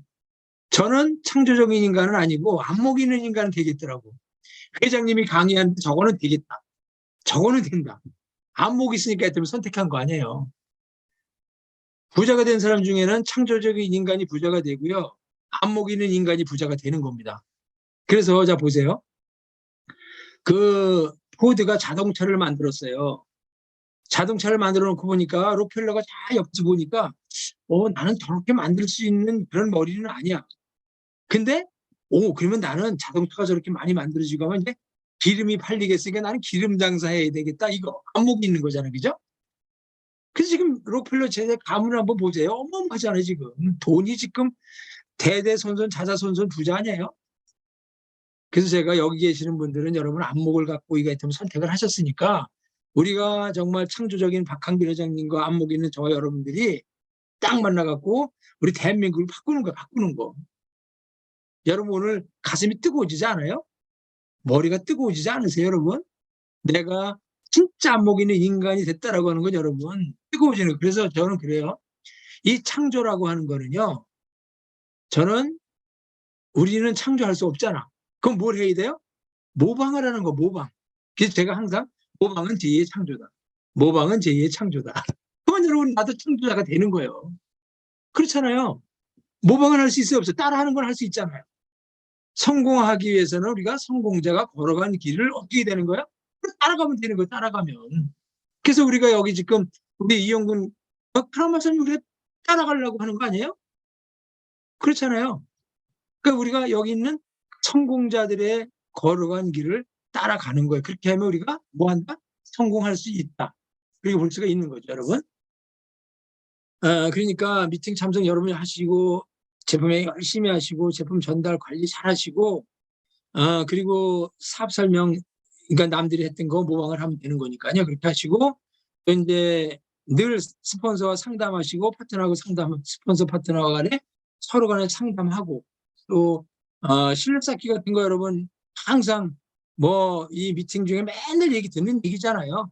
Speaker 1: 저는 창조적인 인간은 아니고 안목 있는 인간은 되겠더라고. 회장님이 강의하는데 저거는 되겠다. 저거는 된다. 안목이 있으니까 때문에 선택한 거 아니에요. 부자가 된 사람 중에는 창조적인 인간이 부자가 되고요. 안목 있는 인간이 부자가 되는 겁니다. 그래서 자 보세요. 그 포드가 자동차를 만들었어요. 자동차를 만들어 놓고 보니까 록펠러가 다 옆에서 보니까 나는 저렇게 만들 수 있는 그런 머리는 아니야. 근데 그러면 나는 자동차가 저렇게 많이 만들어지고 하면 이제 기름이 팔리겠으니까 나는 기름 장사해야 되겠다. 이거 안목이 있는 거잖아요. 그죠? 그래서 지금 록펠러 제대 가문을 한번 보세요. 어마어마하잖아요. 지금 돈이 지금 대대손손 자자손손 부자 아니에요? 그래서 제가 여기 계시는 분들은 여러분 안목을 갖고 이거 때문에 선택을 하셨으니까 우리가 정말 창조적인 박한길 회장님과 안목 있는 저와 여러분들이 딱 만나갖고 우리 대한민국을 바꾸는 거야, 바꾸는 거. 여러분 오늘 가슴이 뜨거워지지 않아요? 머리가 뜨거워지지 않으세요, 여러분? 내가 진짜 안목 있는 인간이 됐다라고 하는 건 여러분 뜨거워지는 거예요. 그래서 저는 그래요. 이 창조라고 하는 거는요. 저는 우리는 창조할 수 없잖아. 그럼 뭘 해야 돼요? 모방을 하는 거, 모방. 그래서 제가 항상 모방은 제2의 창조다. 모방은 제2의 창조다. 그러면 여러분 나도 창조자가 되는 거예요. 그렇잖아요. 모방은 할 수 있어요, 없어요? 따라하는 건 할 수 있잖아요. 성공하기 위해서는 우리가 성공자가 걸어간 길을 어떻게 되는 거야? 따라가면 되는 거예요, 따라가면. 그래서 우리가 여기 지금 우리 이영군 크라마사님 우리가 따라가려고 하는 거 아니에요? 그렇잖아요. 그러니까 우리가 여기 있는 성공자들의 걸어간 길을 따라가는 거예요. 그렇게 하면 우리가 뭐 한다? 성공할 수 있다. 그렇게 볼 수가 있는 거죠, 여러분. 그러니까 미팅 참석 여러분이 하시고 제품에 열심히 하시고 제품 전달 관리 잘 하시고 그리고 사업 설명 그러니까 남들이 했던 거 모방을 하면 되는 거니까요. 그렇게 하시고 또 이제 늘 스폰서와 상담하시고 파트너하고 스폰서 파트너와 간에 서로 간에 상담하고 또 신뢰 쌓기 같은 거 여러분 항상 뭐 이 미팅 중에 맨날 얘기 듣는 얘기잖아요.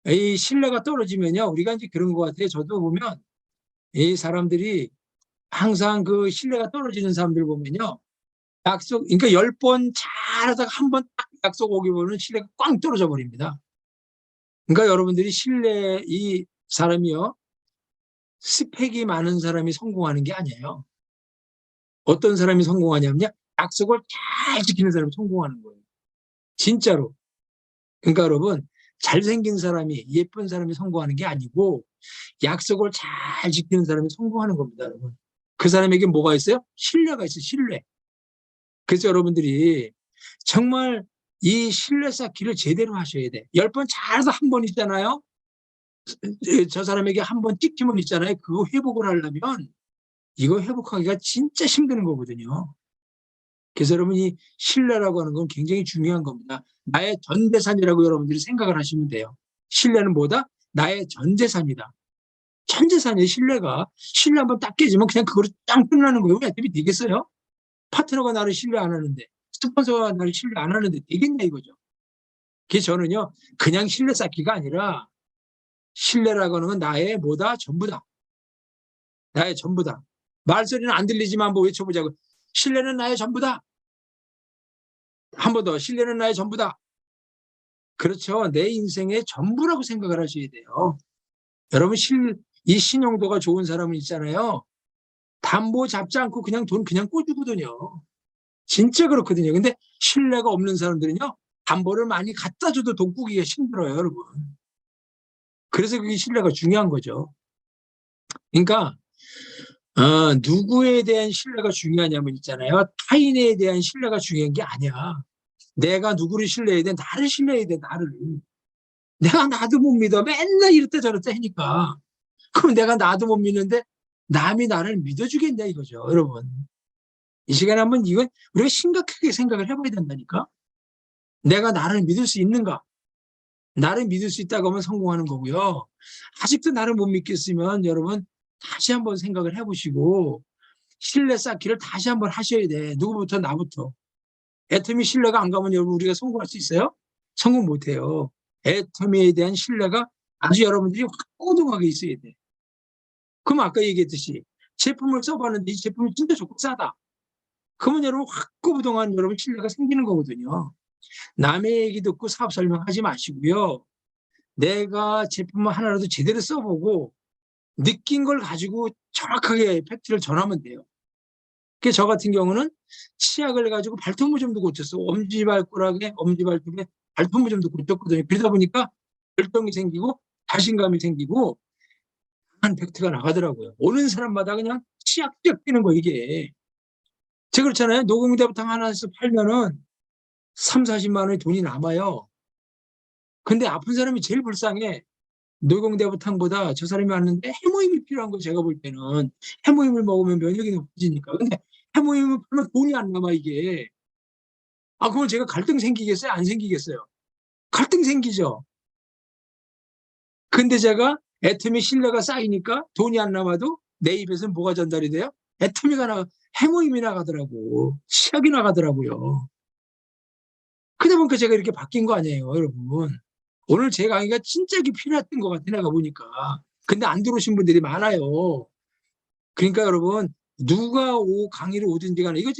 Speaker 1: 이 신뢰가 떨어지면요. 우리가 이제 그런 것 같아요. 저도 보면 이 사람들이 항상 그 신뢰가 떨어지는 사람들 보면요. 약속, 그러니까 10번 잘하다가 한 번 딱 약속 오기 보면 신뢰가 꽝 떨어져 버립니다. 그러니까 여러분들이 신뢰, 이 사람이요. 스펙이 많은 사람이 성공하는 게 아니에요. 어떤 사람이 성공하냐면요. 약속을 잘 지키는 사람이 성공하는 거예요. 진짜로. 그러니까 여러분, 잘생긴 사람이, 예쁜 사람이 성공하는 게 아니고 약속을 잘 지키는 사람이 성공하는 겁니다, 여러분. 그 사람에게 뭐가 있어요? 신뢰가 있어요, 신뢰. 그래서 여러분들이 정말 이 신뢰 쌓기를 제대로 하셔야 돼. 10번 잘해서 한 번 있잖아요. 저 사람에게 한 번 찍히면 있잖아요. 그거 회복을 하려면 이거 회복하기가 진짜 힘든 거거든요. 그래서 여러분 이 신뢰라고 하는 건 굉장히 중요한 겁니다. 나의 전 재산이라고 여러분들이 생각을 하시면 돼요. 신뢰는 뭐다? 나의 전 재산이다. 전 재산이에요, 신뢰가. 신뢰 한번 딱 깨지면 그냥 그거로 짱 끝나는 거예요. 왜 어차피 되겠어요? 파트너가 나를 신뢰 안 하는데, 스폰서가 나를 신뢰 안 하는데 되겠냐 이거죠. 그래서 저는요, 그냥 신뢰 쌓기가 아니라 신뢰라고 하는 건 나의 뭐다? 전부다. 나의 전부다. 말소리는 안 들리지만 한번 외쳐보자고. 신뢰는 나의 전부다. 한 번 더. 신뢰는 나의 전부다. 그렇죠. 내 인생의 전부라고 생각을 하셔야 돼요. 여러분, 이 신용도가 좋은 사람은 있잖아요. 담보 잡지 않고 그냥 돈 그냥 꿔주거든요. 진짜 그렇거든요. 근데 신뢰가 없는 사람들은요. 담보를 많이 갖다 줘도 돈 꾸기가 힘들어요, 여러분. 그래서 그게 신뢰가 중요한 거죠. 그러니까 누구에 대한 신뢰가 중요하냐면 있잖아요. 타인에 대한 신뢰가 중요한 게 아니야. 내가 누구를 신뢰해야 돼? 나를 신뢰해야 돼, 나를. 내가 나도 못 믿어. 맨날 이렇다 저렇다 하니까. 그럼 내가 나도 못 믿는데 남이 나를 믿어주겠냐 이거죠, 여러분. 이 시간에 한번 이건 우리가 심각하게 생각을 해봐야 된다니까. 내가 나를 믿을 수 있는가? 나를 믿을 수 있다고 하면 성공하는 거고요. 아직도 나를 못 믿겠으면 여러분 다시 한번 생각을 해보시고 신뢰 쌓기를 다시 한번 하셔야 돼. 누구부터? 나부터. 애터미 신뢰가 안 가면 여러분 우리가 성공할 수 있어요? 성공 못해요. 애터미에 대한 신뢰가 아주 여러분들이 확고동하게 있어야 돼. 그럼 아까 얘기했듯이 제품을 써봤는데 이 제품이 진짜 좋고 싸다. 그러면 여러분 확고부동한 여러분 신뢰가 생기는 거거든요. 남의 얘기 듣고 사업 설명하지 마시고요. 내가 제품을 하나라도 제대로 써보고 느낀 걸 가지고 정확하게 팩트를 전하면 돼요. 그래서 저 같은 경우는 치약을 가지고 발톱무좀도 고쳤어. 엄지발가락에 엄지발톱에 발톱무좀도 고쳤거든요. 그러다 보니까 열정이 생기고 자신감이 생기고 한 팩트가 나가더라고요. 오는 사람마다 그냥 치약 뛰는 거 이게. 제가 그렇잖아요. 노공대부탕 하나씩 팔면은 3, 40만 원의 돈이 남아요. 근데 아픈 사람이 제일 불쌍해. 노공대부탕보다 저 사람이 왔는데 해모임이 필요한 거 제가 볼 때는 해모임을 먹으면 면역이 높아지니까. 근데 해모임을 팔면 돈이 안 남아 이게. 그러면 제가 갈등 생기겠어요? 안 생기겠어요? 갈등 생기죠. 근데 제가 애터미 신뢰가 쌓이니까 돈이 안 남아도 내 입에서는 뭐가 전달이 돼요? 애터미가 해모임이 나가더라고. 치약이 나가더라고요. 그러다 보니까 제가 이렇게 바뀐 거 아니에요, 여러분. 오늘 제 강의가 진짜 필요했던 것 같아, 내가 보니까. 근데 안 들어오신 분들이 많아요. 그러니까 여러분, 누가 강의를 오든지 간에, 이거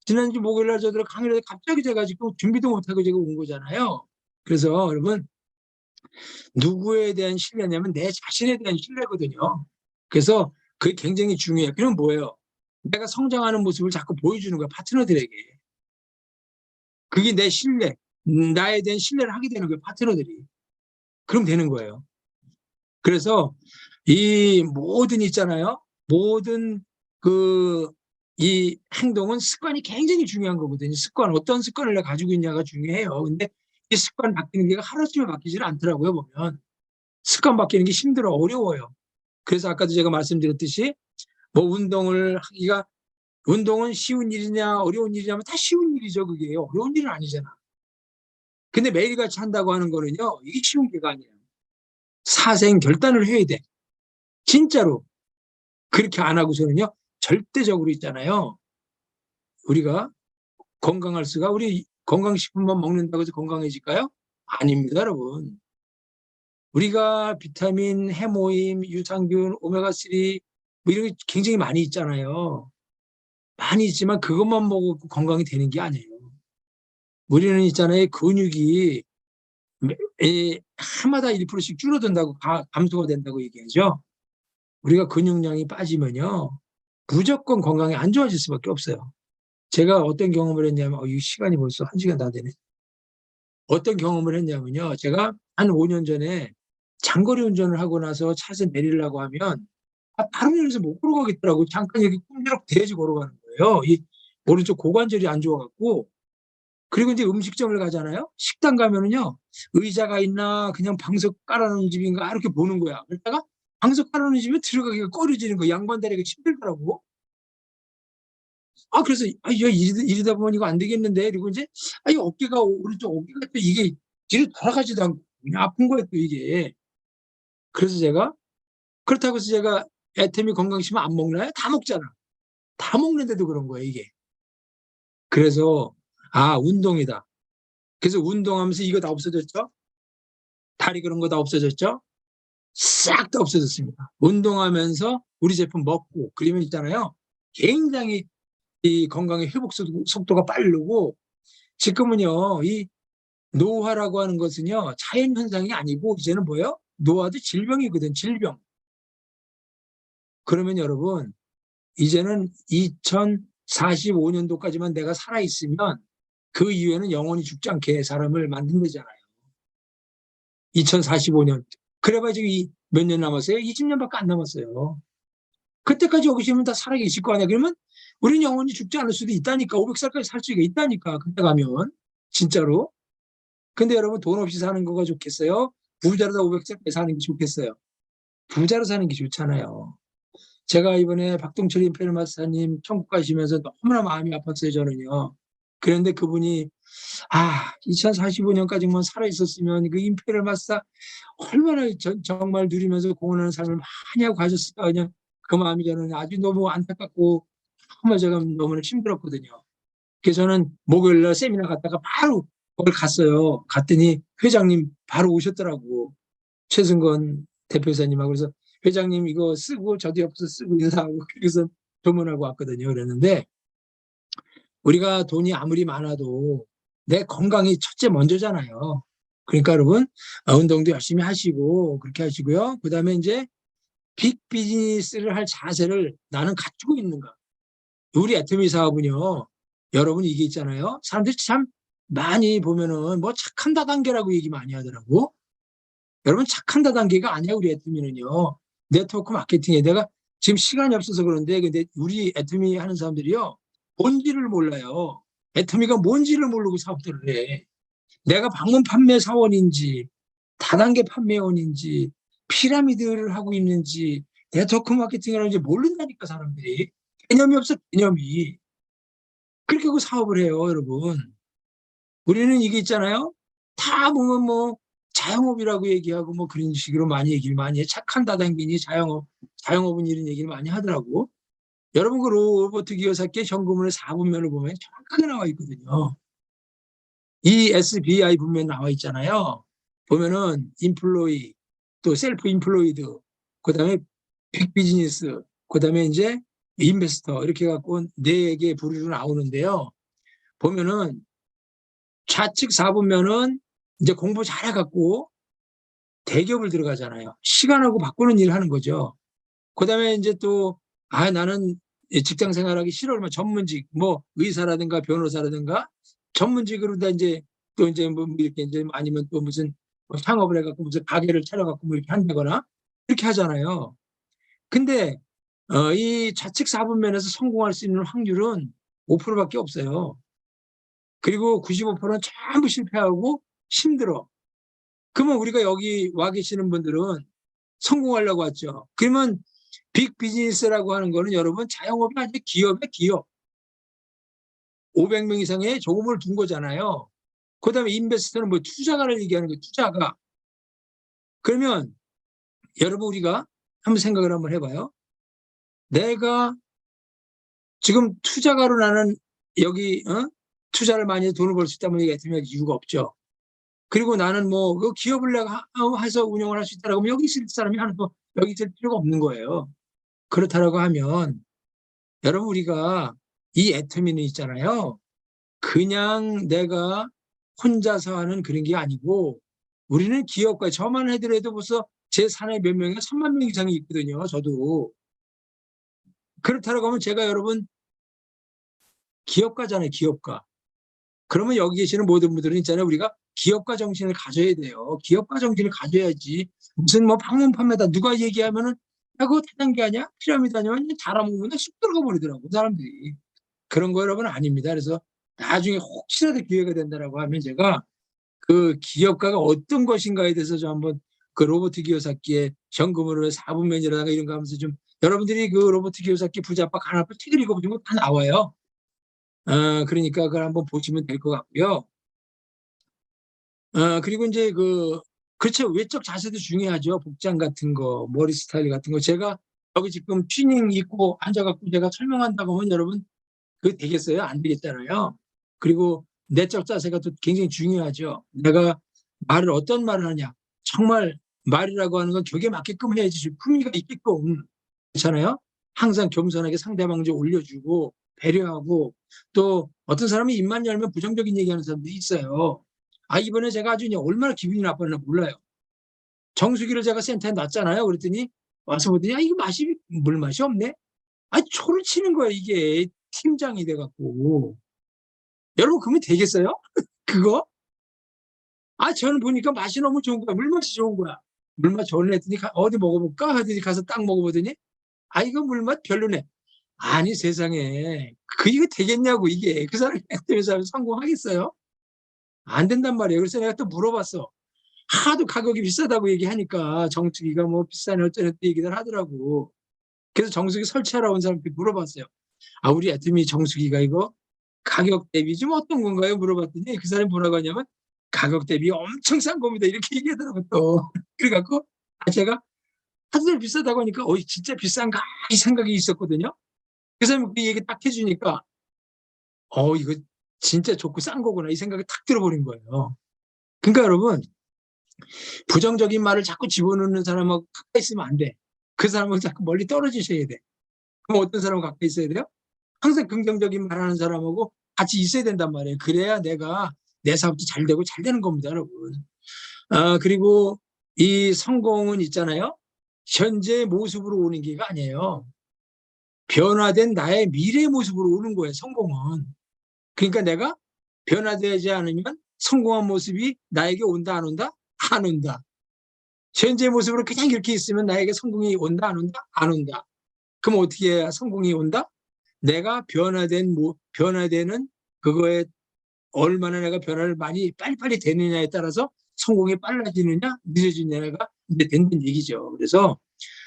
Speaker 1: 지난주 목요일날 저들 강의를 해서 갑자기 제가 지금 준비도 못하고 제가 온 거잖아요. 그래서 여러분, 누구에 대한 신뢰냐면 내 자신에 대한 신뢰거든요. 그래서 그게 굉장히 중요해요. 그럼 뭐예요? 내가 성장하는 모습을 자꾸 보여주는 거야, 파트너들에게. 그게 내 신뢰, 나에 대한 신뢰를 하게 되는 거예요, 파트너들이. 그럼 되는 거예요. 그래서 이 모든 있잖아요. 모든 이 행동은 습관이 굉장히 중요한 거거든요. 습관, 어떤 습관을 내가 가지고 있냐가 중요해요. 근데 이 습관 바뀌는 게 하루쯤에 바뀌지는 않더라고요, 보면. 습관 바뀌는 게 힘들어, 어려워요. 그래서 아까도 제가 말씀드렸듯이 뭐 운동은 쉬운 일이냐 어려운 일이냐면 다 쉬운 일이죠. 그게 어려운 일은 아니잖아. 근데 매일같이 한다고 하는 거는요, 이게 쉬운 게가 아니에요. 사생 결단을 해야 돼. 진짜로. 그렇게 안 하고서는요, 절대적으로 있잖아요. 우리가 건강할 수가, 우리 건강식품만 먹는다고 해서 건강해질까요? 아닙니다, 여러분. 우리가 비타민, 해모임, 유산균, 오메가3 뭐 이런 게 굉장히 많이 있잖아요. 많이 있지만 그것만 먹고 건강이 되는 게 아니에요. 우리는 있잖아요, 근육이 해마다 1%씩 줄어든다고, 감소가 된다고 얘기하죠. 우리가 근육량이 빠지면요, 무조건 건강이 안 좋아질 수밖에 없어요. 제가 어떤 경험을 했냐면, 이 시간이 벌써 1시간 다 되네. 어떤 경험을 했냐면요, 제가 한 5년 전에 장거리 운전을 하고 나서 차에서 내리려고 하면 다른 면에서 못 걸어가겠더라고. 잠깐 이렇게 꼼지락 대지 걸어가는 거예요. 이 오른쪽 고관절이 안 좋아갖고. 그리고 이제 음식점을 가잖아요. 식당 가면은요, 의자가 있나 그냥 방석 깔아놓은 집인가 이렇게 보는 거야. 그러다가 방석 깔아놓은 집에 들어가기가 꺼려지는 거야. 양반다리가 힘들더라고. 그래서 야, 이러다 보면 이거 안 되겠는데. 그리고 이제 이 어깨가, 오른쪽 어깨가 또 이게 뒤로 돌아가지도 않고 그냥 아픈 거예요, 또 이게. 그래서 그렇다고 해서 제가 애터미 건강식품 안 먹나요? 다 먹잖아. 다 먹는데도 그런 거예요, 이게. 그래서 운동이다. 그래서 운동하면서 이거 다 없어졌죠? 다리 그런 거 다 없어졌죠? 싹 다 없어졌습니다. 운동하면서 우리 제품 먹고 그러면 있잖아요, 굉장히 이 건강의 회복 속도가 빠르고, 지금은요, 이 노화라고 하는 것은요, 자연 현상이 아니고 이제는 뭐예요? 노화도 질병이거든, 질병. 그러면 여러분, 이제는 2045년도까지만 내가 살아있으면 그 이후에는 영원히 죽지 않게 사람을 만든 거잖아요. 2045년. 그래봐야 지금 몇 년 남았어요? 20년밖에 안 남았어요. 그때까지 오시면 다 살아계실 거 아니야. 그러면 우리는 영원히 죽지 않을 수도 있다니까. 500살까지 살 수가 있다니까. 그때 가면. 진짜로. 근데 여러분, 돈 없이 사는 거가 좋겠어요? 부자로다 500살까지 사는 게 좋겠어요? 부자로 사는 게 좋잖아요. 제가 이번에 박동철 임페리얼 마스터님 천국 가시면서 너무나 마음이 아팠어요, 저는요. 그런데 그분이 2045년까지만 살아있었으면 그 임페리얼 마스터 얼마나 정말 누리면서 공헌하는 삶을 많이 하고 가셨을까, 그냥 그 마음이 저는 아주 너무 안타깝고 정말 제가 너무나 힘들었거든요. 그래서 저는 목요일날 세미나 갔다가 바로 거기 갔어요. 갔더니 회장님 바로 오셨더라고. 최승건 대표이사님하고. 그래서 회장님 이거 쓰고 저도 옆에서 쓰고 인사하고 그래서 조문하고 왔거든요. 그랬는데 우리가 돈이 아무리 많아도 내 건강이 첫째 먼저잖아요. 그러니까 여러분, 운동도 열심히 하시고 그렇게 하시고요. 그다음에 이제 빅 비즈니스를 할 자세를 나는 갖추고 있는가. 우리 애터미 사업은요, 여러분 이게 있잖아요. 사람들이 참 많이 보면은 뭐 착한 다단계라고 얘기 많이 하더라고. 여러분, 착한 다단계가 아니야, 우리 애터미는요. 네트워크 마케팅에 내가 지금 시간이 없어서 그런데, 근데 우리 애터미 하는 사람들이요, 뭔지를 몰라요. 애터미가 뭔지를 모르고 사업들을 해. 내가 방문 판매 사원인지, 다단계 판매원인지, 피라미드를 하고 있는지, 네트워크 마케팅을 하는지 모른다니까, 사람들이. 개념이 없어, 개념이. 그렇게 그 사업을 해요, 여러분. 우리는 이게 있잖아요. 다 보면 뭐 자영업이라고 얘기하고 뭐 그런 식으로 많이 얘기를 많이 해. 착한 다단계니 자영업은 이런 얘기를 많이 하더라고. 여러분 그 로버트 기요사키 현금으로 4분면을 보면 정확하게 나와 있거든요. ESBI 분면 나와 있잖아요. 보면은 인플로이, 또 셀프 인플로이드, 그다음에 빅 비즈니스, 그다음에 이제 인베스터 이렇게 갖고 4개 부류로 나오는데요. 보면은 좌측 4분면은 이제 공부 잘해갖고 대기업을 들어가잖아요. 시간하고 바꾸는 일을 하는 거죠. 그다음에 이제 또 나는 직장 생활하기 싫어 그러면 전문직 뭐 의사라든가 변호사라든가 전문직으로 다 이제 또 이제 뭐 이렇게 이제 아니면 또 무슨 뭐 창업을 해갖고 무슨 가게를 차려갖고 뭐 이렇게 한다거나 이렇게 하잖아요. 근데 이 좌측 4분면에서 성공할 수 있는 확률은 5%밖에 없어요. 그리고 95%는 전부 실패하고 힘들어. 그러면 우리가 여기 와 계시는 분들은 성공하려고 왔죠. 그러면 빅 비즈니스라고 하는 거는 여러분 자영업이 아니라 기업의 기업. 500명 이상의 조금을 둔 거잖아요. 그 다음에 인베스터는 뭐 투자가를 얘기하는 거예요. 투자가. 그러면 여러분 우리가 한번 생각을 한번 해봐요. 내가 지금 투자가로 나는 여기 투자를 많이 해서 돈을 벌 수 있다면 얘기할 이유가 없죠. 그리고 나는 뭐 그 기업을 내가 해서 운영을 할 수 있다라고 하면 여기 있을 사람이 하나도 여기 있을 필요가 없는 거예요. 그렇다라고 하면 여러분 우리가 이 애터미는 있잖아요. 그냥 내가 혼자서 하는 그런 게 아니고 우리는 기업가 저만 해더라도 벌써 제 사내 몇 명이 3만 명 이상이 있거든요. 저도. 그렇다라고 하면 제가 여러분 기업가잖아요. 기업가. 그러면 여기 계시는 모든 분들은 있잖아요. 우리가 기업가 정신을 가져야 돼요. 기업가 정신을 가져야지. 무슨 뭐 방문 판매다 누가 얘기하면은 야 그거 다단계 아니야? 피라미드 아니야? 잘하면 쑥 들어가 버리더라고 사람들이. 그런 거 여러분 아닙니다. 그래서 나중에 혹시라도 기회가 된다라고 하면 제가 그 기업가가 어떤 것인가에 대해서 좀 한번 그 로버트 기요사키의 현금으로 4분면이라든가 이런 거 하면서 좀 여러분들이 그 로버트 기요사키 부자빠 가난아빠 책을 읽어보시면 다 나와요. 그러니까 그걸 한번 보시면 될 것 같고요. 그리고 이제 그렇죠. 외적 자세도 중요하죠. 복장 같은 거, 머리 스타일 같은 거. 제가 여기 지금 튜닝 입고 앉아갖고 제가 설명한다고 하면 여러분 그게 되겠어요? 안 되겠잖아요. 그리고 내적 자세가 또 굉장히 중요하죠. 내가 말을 어떤 말을 하냐. 정말 말이라고 하는 건 격에 맞게끔 해야지 품위가 있게끔. 그렇잖아요. 항상 겸손하게 상대방을 좀 올려주고 배려하고 또 어떤 사람이 입만 열면 부정적인 얘기하는 사람들이 있어요. 이번에 제가 아주 그냥 얼마나 기분이 나빴나 몰라요. 정수기를 제가 센터에 놨잖아요. 그랬더니 와서 보더니 이거 물맛이 없네. 초를 치는 거야 이게 팀장이 돼갖고. 여러분 그러면 되겠어요? 그거? 저는 보니까 맛이 너무 좋은 거야. 물맛이 좋은 거야. 물맛 좋네 했더니 어디 먹어볼까 하더니 가서 딱 먹어보더니 이거 물맛 별로네. 아니 세상에 이거 되겠냐고 이게. 그 사람이 때문에 성공하겠어요? 안 된단 말이에요. 그래서 내가 또 물어봤어. 하도 가격이 비싸다고 얘기하니까 정수기가 뭐 비싸네 어쩌네 얘기들 하더라고. 그래서 정수기 설치하러 온 사람한테 물어봤어요. 우리 애터미 정수기가 이거 가격 대비 좀 어떤 건가요? 물어봤더니 그 사람이 뭐라고 하냐면 가격 대비 엄청 싼 겁니다. 이렇게 얘기하더라고 또. 그래갖고 제가 하도 비싸다고 하니까 진짜 비싼가 이 생각이 있었거든요. 그 사람이 그 얘기 딱 해주니까 이거 진짜 좋고 싼 거구나 이 생각이 탁 들어버린 거예요. 그러니까 여러분 부정적인 말을 자꾸 집어넣는 사람하고 가까이 있으면 안 돼. 그 사람은 자꾸 멀리 떨어지셔야 돼. 그럼 어떤 사람하고 가까이 있어야 돼요? 항상 긍정적인 말하는 사람하고 같이 있어야 된단 말이에요. 그래야 내가 내 사업도 잘 되고 잘 되는 겁니다, 여러분. 그리고 이 성공은 있잖아요. 현재 모습으로 오는 게 아니에요. 변화된 나의 미래 모습으로 오는 거예요, 성공은. 그러니까 내가 변화되지 않으면 성공한 모습이 나에게 온다, 안 온다? 안 온다. 현재 모습으로 그냥 이렇게 있으면 나에게 성공이 온다, 안 온다? 안 온다. 그럼 어떻게 해야 성공이 온다? 내가 변화되는 그거에 얼마나 내가 변화를 많이 빨리빨리 되느냐에 따라서 성공이 빨라지느냐, 늦어지느냐가 이제 된다는 얘기죠. 그래서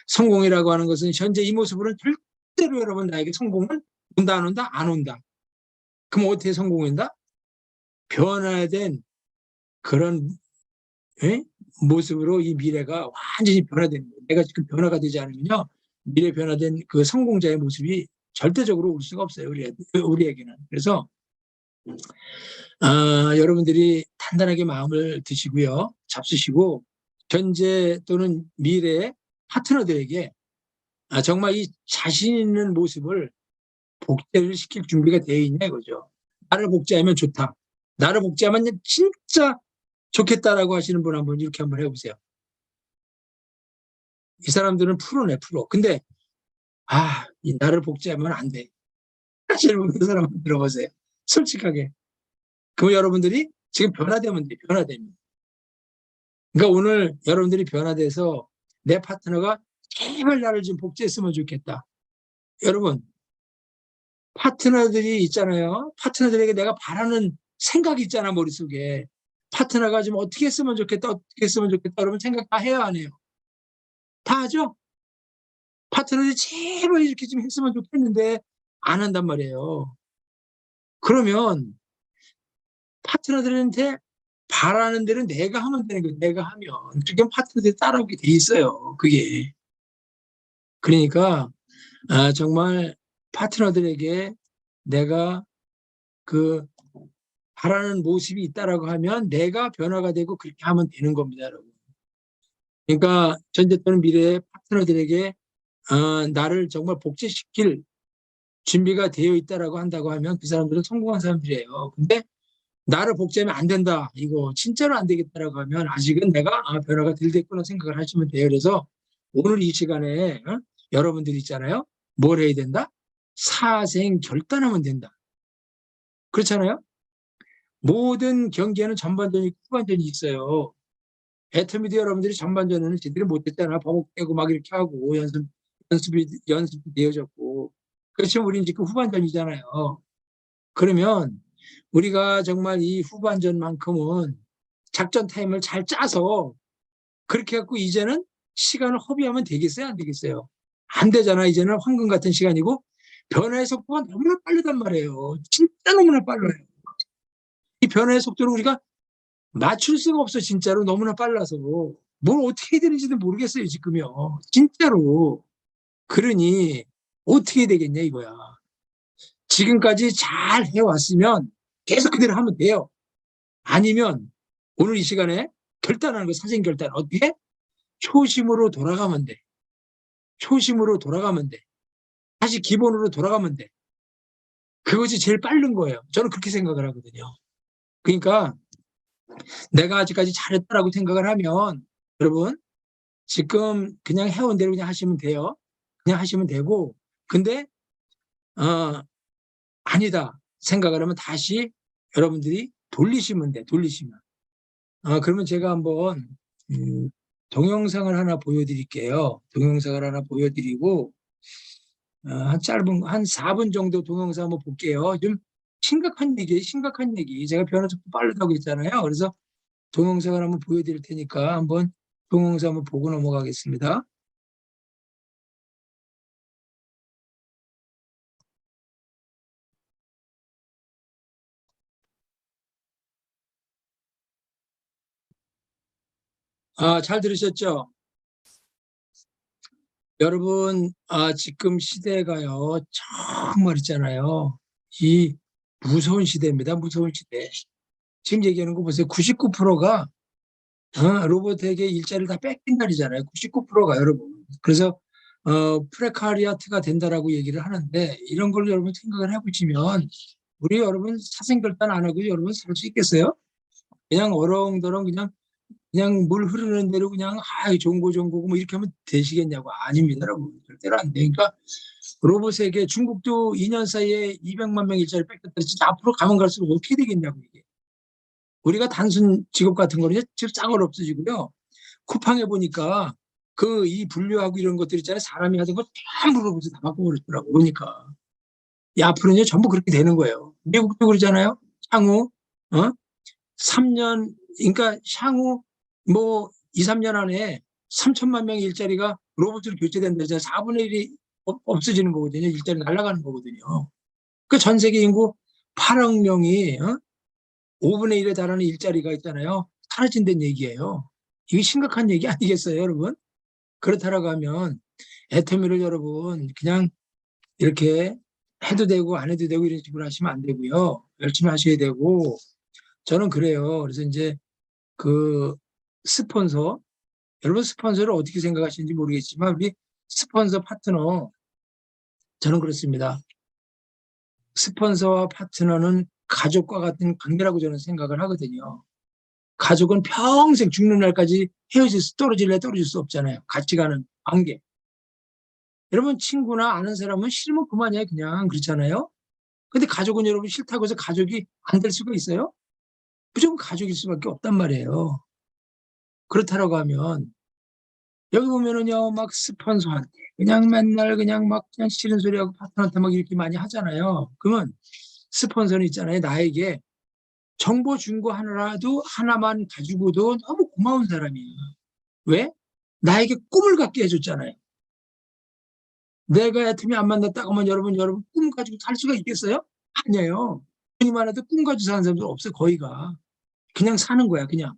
Speaker 1: 성공이라고 하는 것은 현재 이 모습으로는 절대로 여러분 나에게 성공은 온다, 안 온다? 안 온다. 그럼 어떻게 성공한다? 변화된 그런 모습으로 이 미래가 완전히 변화되는 거예요. 내가 지금 변화가 되지 않으면요, 미래 변화된 그 성공자의 모습이 절대적으로 올 수가 없어요. 우리에게는. 그래서 여러분들이 단단하게 마음을 드시고요, 잡수시고 현재 또는 미래의 파트너들에게 정말 이 자신 있는 모습을 복제를 시킬 준비가 되어 있냐 이거죠. 나를 복제하면 좋다. 나를 복제하면 진짜 좋겠다라고 하시는 분 한번 이렇게 한번 해보세요. 이 사람들은 프로네, 프로. 근데 이 나를 복제하면 안 돼. 하시는 분 그 사람 한번 들어보세요. 솔직하게. 그럼 여러분들이 지금 변화되면 돼. 변화됩니다. 그러니까 오늘 여러분들이 변화돼서 내 파트너가 제발 나를 좀 복제했으면 좋겠다. 여러분, 파트너들이 있잖아요. 파트너들에게 내가 바라는 생각이 있잖아, 머릿속에. 파트너가 좀 어떻게 했으면 좋겠다, 어떻게 했으면 좋겠다, 여러분 생각 다 해요, 안 해요? 다 하죠? 파트너들이 제발 이렇게 좀 했으면 좋겠는데 안 한단 말이에요. 그러면 파트너들한테 바라는 대로 내가 하면 되는 거예요. 내가 하면. 그러니까 파트너들이 따라오게 돼 있어요. 그게. 그러니까 정말 파트너들에게 내가 그 바라는 모습이 있다라고 하면 내가 변화가 되고 그렇게 하면 되는 겁니다, 여러분. 그러니까 현재 또는 미래의 파트너들에게 나를 정말 복제시킬 준비가 되어 있다라고 한다고 하면 그 사람들은 성공한 사람들이에요. 근데 나를 복제하면 안 된다, 이거 진짜로 안 되겠다라고 하면 아직은 내가 변화가 덜 됐구나 생각을 하시면 돼요. 그래서 오늘 이 시간에 여러분들 있잖아요. 뭘 해야 된다? 사생 결단하면 된다. 그렇잖아요. 모든 경기에는 전반전이 있고 후반전이 있어요. 애터미도 여러분들이 전반전에는 제대로 못했잖아. 버벅대고 막 이렇게 하고 연습이 되어졌고. 그렇지만 우리는 지금 후반전이잖아요. 그러면 우리가 정말 이 후반전만큼은 작전 타임을 잘 짜서 그렇게 해갖고 이제는 시간을 허비하면 되겠어요, 안 되겠어요? 안 되잖아. 이제는 황금 같은 시간이고 변화의 속도가 너무나 빠르단 말이에요. 진짜 너무나 빨라요. 이 변화의 속도를 우리가 맞출 수가 없어. 진짜로 너무나 빨라서 뭘 어떻게 해야 되는지도 모르겠어요 지금요. 진짜로. 그러니 어떻게 해야 되겠냐 이거야. 지금까지 잘 해왔으면 계속 그대로 하면 돼요. 아니면 오늘 이 시간에 결단하는 거, 사생 결단. 어떻게? 초심으로 돌아가면 돼. 초심으로 돌아가면 돼. 다시 기본으로 돌아가면 돼. 그것이 제일 빠른 거예요. 저는 그렇게 생각을 하거든요. 그러니까 내가 아직까지 잘했다라고 생각을 하면 여러분 지금 그냥 해온 대로 그냥 하시면 돼요. 그냥 하시면 되고, 근데 아니다 생각을 하면 다시 여러분들이 돌리시면 돼. 돌리시면. 그러면 제가 한번 동영상을 하나 보여드릴게요. 동영상을 하나 보여드리고 한 4분 정도 동영상 한번 볼게요. 좀 심각한 얘기. 제가 변화 속도 빠르다고 했잖아요. 그래서 동영상을 한번 보여드릴 테니까 한번 동영상 한번 보고 넘어가겠습니다. 잘 들으셨죠? 여러분, 지금 시대가요, 정말 있잖아요. 이 무서운 시대입니다. 무서운 시대. 지금 얘기하는 거 보세요. 99%가 로봇에게 일자리를 다 뺏긴 날이잖아요. 99%가 여러분. 그래서 프레카리아트가 된다라고 얘기를 하는데 이런 걸 여러분 생각을 해보시면 우리 여러분 사생결단 안 하고 여러분 살 수 있겠어요? 그냥 어렁더렁 그냥 물 흐르는 대로 그냥 좋은 거고 뭐 이렇게 하면 되시겠냐고. 아닙니다, 여러분. 절대로 안 되니까 로봇에게 중국도 2년 사이에 200만 명 일자리 뺏겼다. 진짜 앞으로 가면 갈수록 어떻게 되겠냐고 이게. 우리가 단순 직업 같은 거는 지금 짱을 없어지고요. 쿠팡에 보니까 이 분류하고 이런 것들 있잖아요. 사람이 하던 거 전부 로봇에 다 바꿔버렸더라고. 그러니까 앞으로는 전부 그렇게 되는 거예요. 미국도 그러잖아요. 향후 3년, 그러니까 향후 뭐 2, 3년 안에 3천만 명의 일자리가 로봇으로 교체된다. 4분의 1이 없어지는 거거든요. 일자리 날아가는 거거든요. 그 전 세계 인구 8억 명이 5분의 1에 달하는 일자리가 있잖아요. 사라진다는 얘기예요. 이게 심각한 얘기 아니겠어요, 여러분? 그렇다라고 하면 애터미를 여러분 그냥 이렇게 해도 되고 안 해도 되고 이런 식으로 하시면 안 되고요. 열심히 하셔야 되고 저는 그래요. 그래서 이제 그 스폰서 여러분 스폰서를 어떻게 생각하시는지 모르겠지만 우리 스폰서 파트너 저는 그렇습니다. 스폰서와 파트너는 가족과 같은 관계라고 저는 생각을 하거든요. 가족은 평생 죽는 날까지 떨어질래 떨어질 수 없잖아요. 같이 가는 관계. 여러분 친구나 아는 사람은 싫으면 그만이야 그냥 그렇잖아요. 근데 가족은 여러분 싫다고 해서 가족이 안 될 수가 있어요? 무조건 가족일 수밖에 없단 말이에요. 그렇다라고 하면 여기 보면은요 막 스폰서한테 그냥 맨날 그냥 막 그냥 싫은 소리하고 파트너한테 막 이렇게 많이 하잖아요. 그러면 스폰서는 있잖아요. 나에게 정보 준 거 하나라도 하나만 가지고도 너무 고마운 사람이에요. 왜? 나에게 꿈을 갖게 해줬잖아요. 내가 애터미 안 만났다고 하면 여러분 꿈 가지고 살 수가 있겠어요? 아니에요. 돈이 많아도 꿈 가지고 사는 사람들 없어요. 거의가. 그냥 사는 거야 그냥.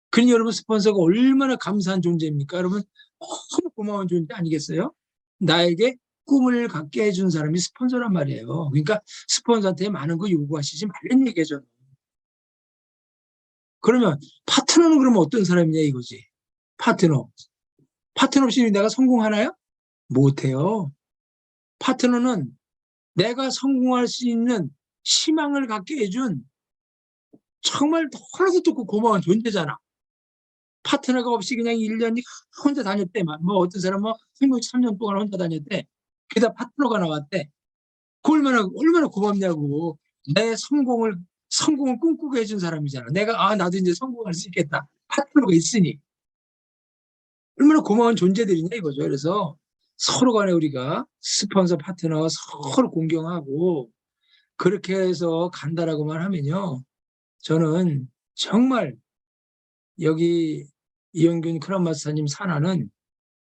Speaker 1: 그러니 여러분 스폰서가 얼마나 감사한 존재입니까? 여러분 너무 고마운 존재 아니겠어요? 나에게 꿈을 갖게 해준 사람이 스폰서란 말이에요. 그러니까 스폰서한테 많은 거 요구하시지 말란 얘기죠. 그러면 파트너는 그러면 어떤 사람이냐 이거지. 파트너. 파트너 없이 내가 성공하나요? 못해요. 파트너는 내가 성공할 수 있는 희망을 갖게 해준 정말 하나도 좋고 고마운 존재잖아. 파트너가 없이 그냥 1년 혼자 다녔대만. 뭐 어떤 사람은 뭐 3년 동안 혼자 다녔대. 게다가 파트너가 나왔대. 그 얼마나 고맙냐고. 내 성공을 꿈꾸게 해준 사람이잖아. 내가 나도 이제 성공할 수 있겠다. 파트너가 있으니. 얼마나 고마운 존재들이냐 이거죠. 그래서 서로 간에 우리가 스폰서 파트너 서로 공경하고 그렇게 해서 간다라고만 하면요. 저는 정말 여기 이영균 크라운 마스터님 산하는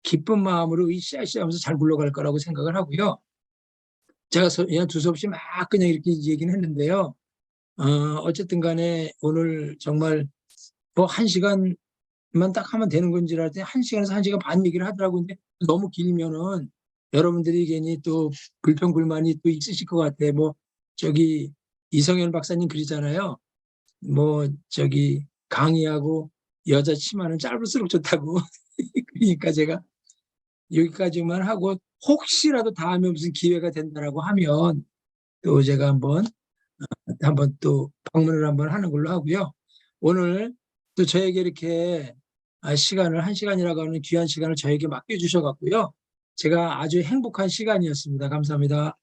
Speaker 1: 기쁜 마음으로 으쌰으쌰하면서 잘 굴러갈 거라고 생각을 하고요. 제가 그냥 두서없이 막 그냥 이렇게 얘기는 했는데요. 어쨌든 간에 오늘 정말 뭐 1시간만 딱 하면 되는 건지 알았더니 1시간에서 1시간 반 얘기를 하더라고요. 근데 너무 길면은 여러분들이 괜히 또 불평불만이 또 있으실 것 같아. 뭐 저기 이성현 박사님 그러잖아요. 뭐 저기 강의하고 여자 치마는 짧을수록 좋다고. 그러니까 제가 여기까지만 하고 혹시라도 다음에 무슨 기회가 된다라고 하면 또 제가 한번 또 방문을 한번 하는 걸로 하고요. 오늘 또 저에게 이렇게 시간을 1시간이라고 하는 귀한 시간을 저에게 맡겨주셔 갖고요. 제가 아주 행복한 시간이었습니다. 감사합니다.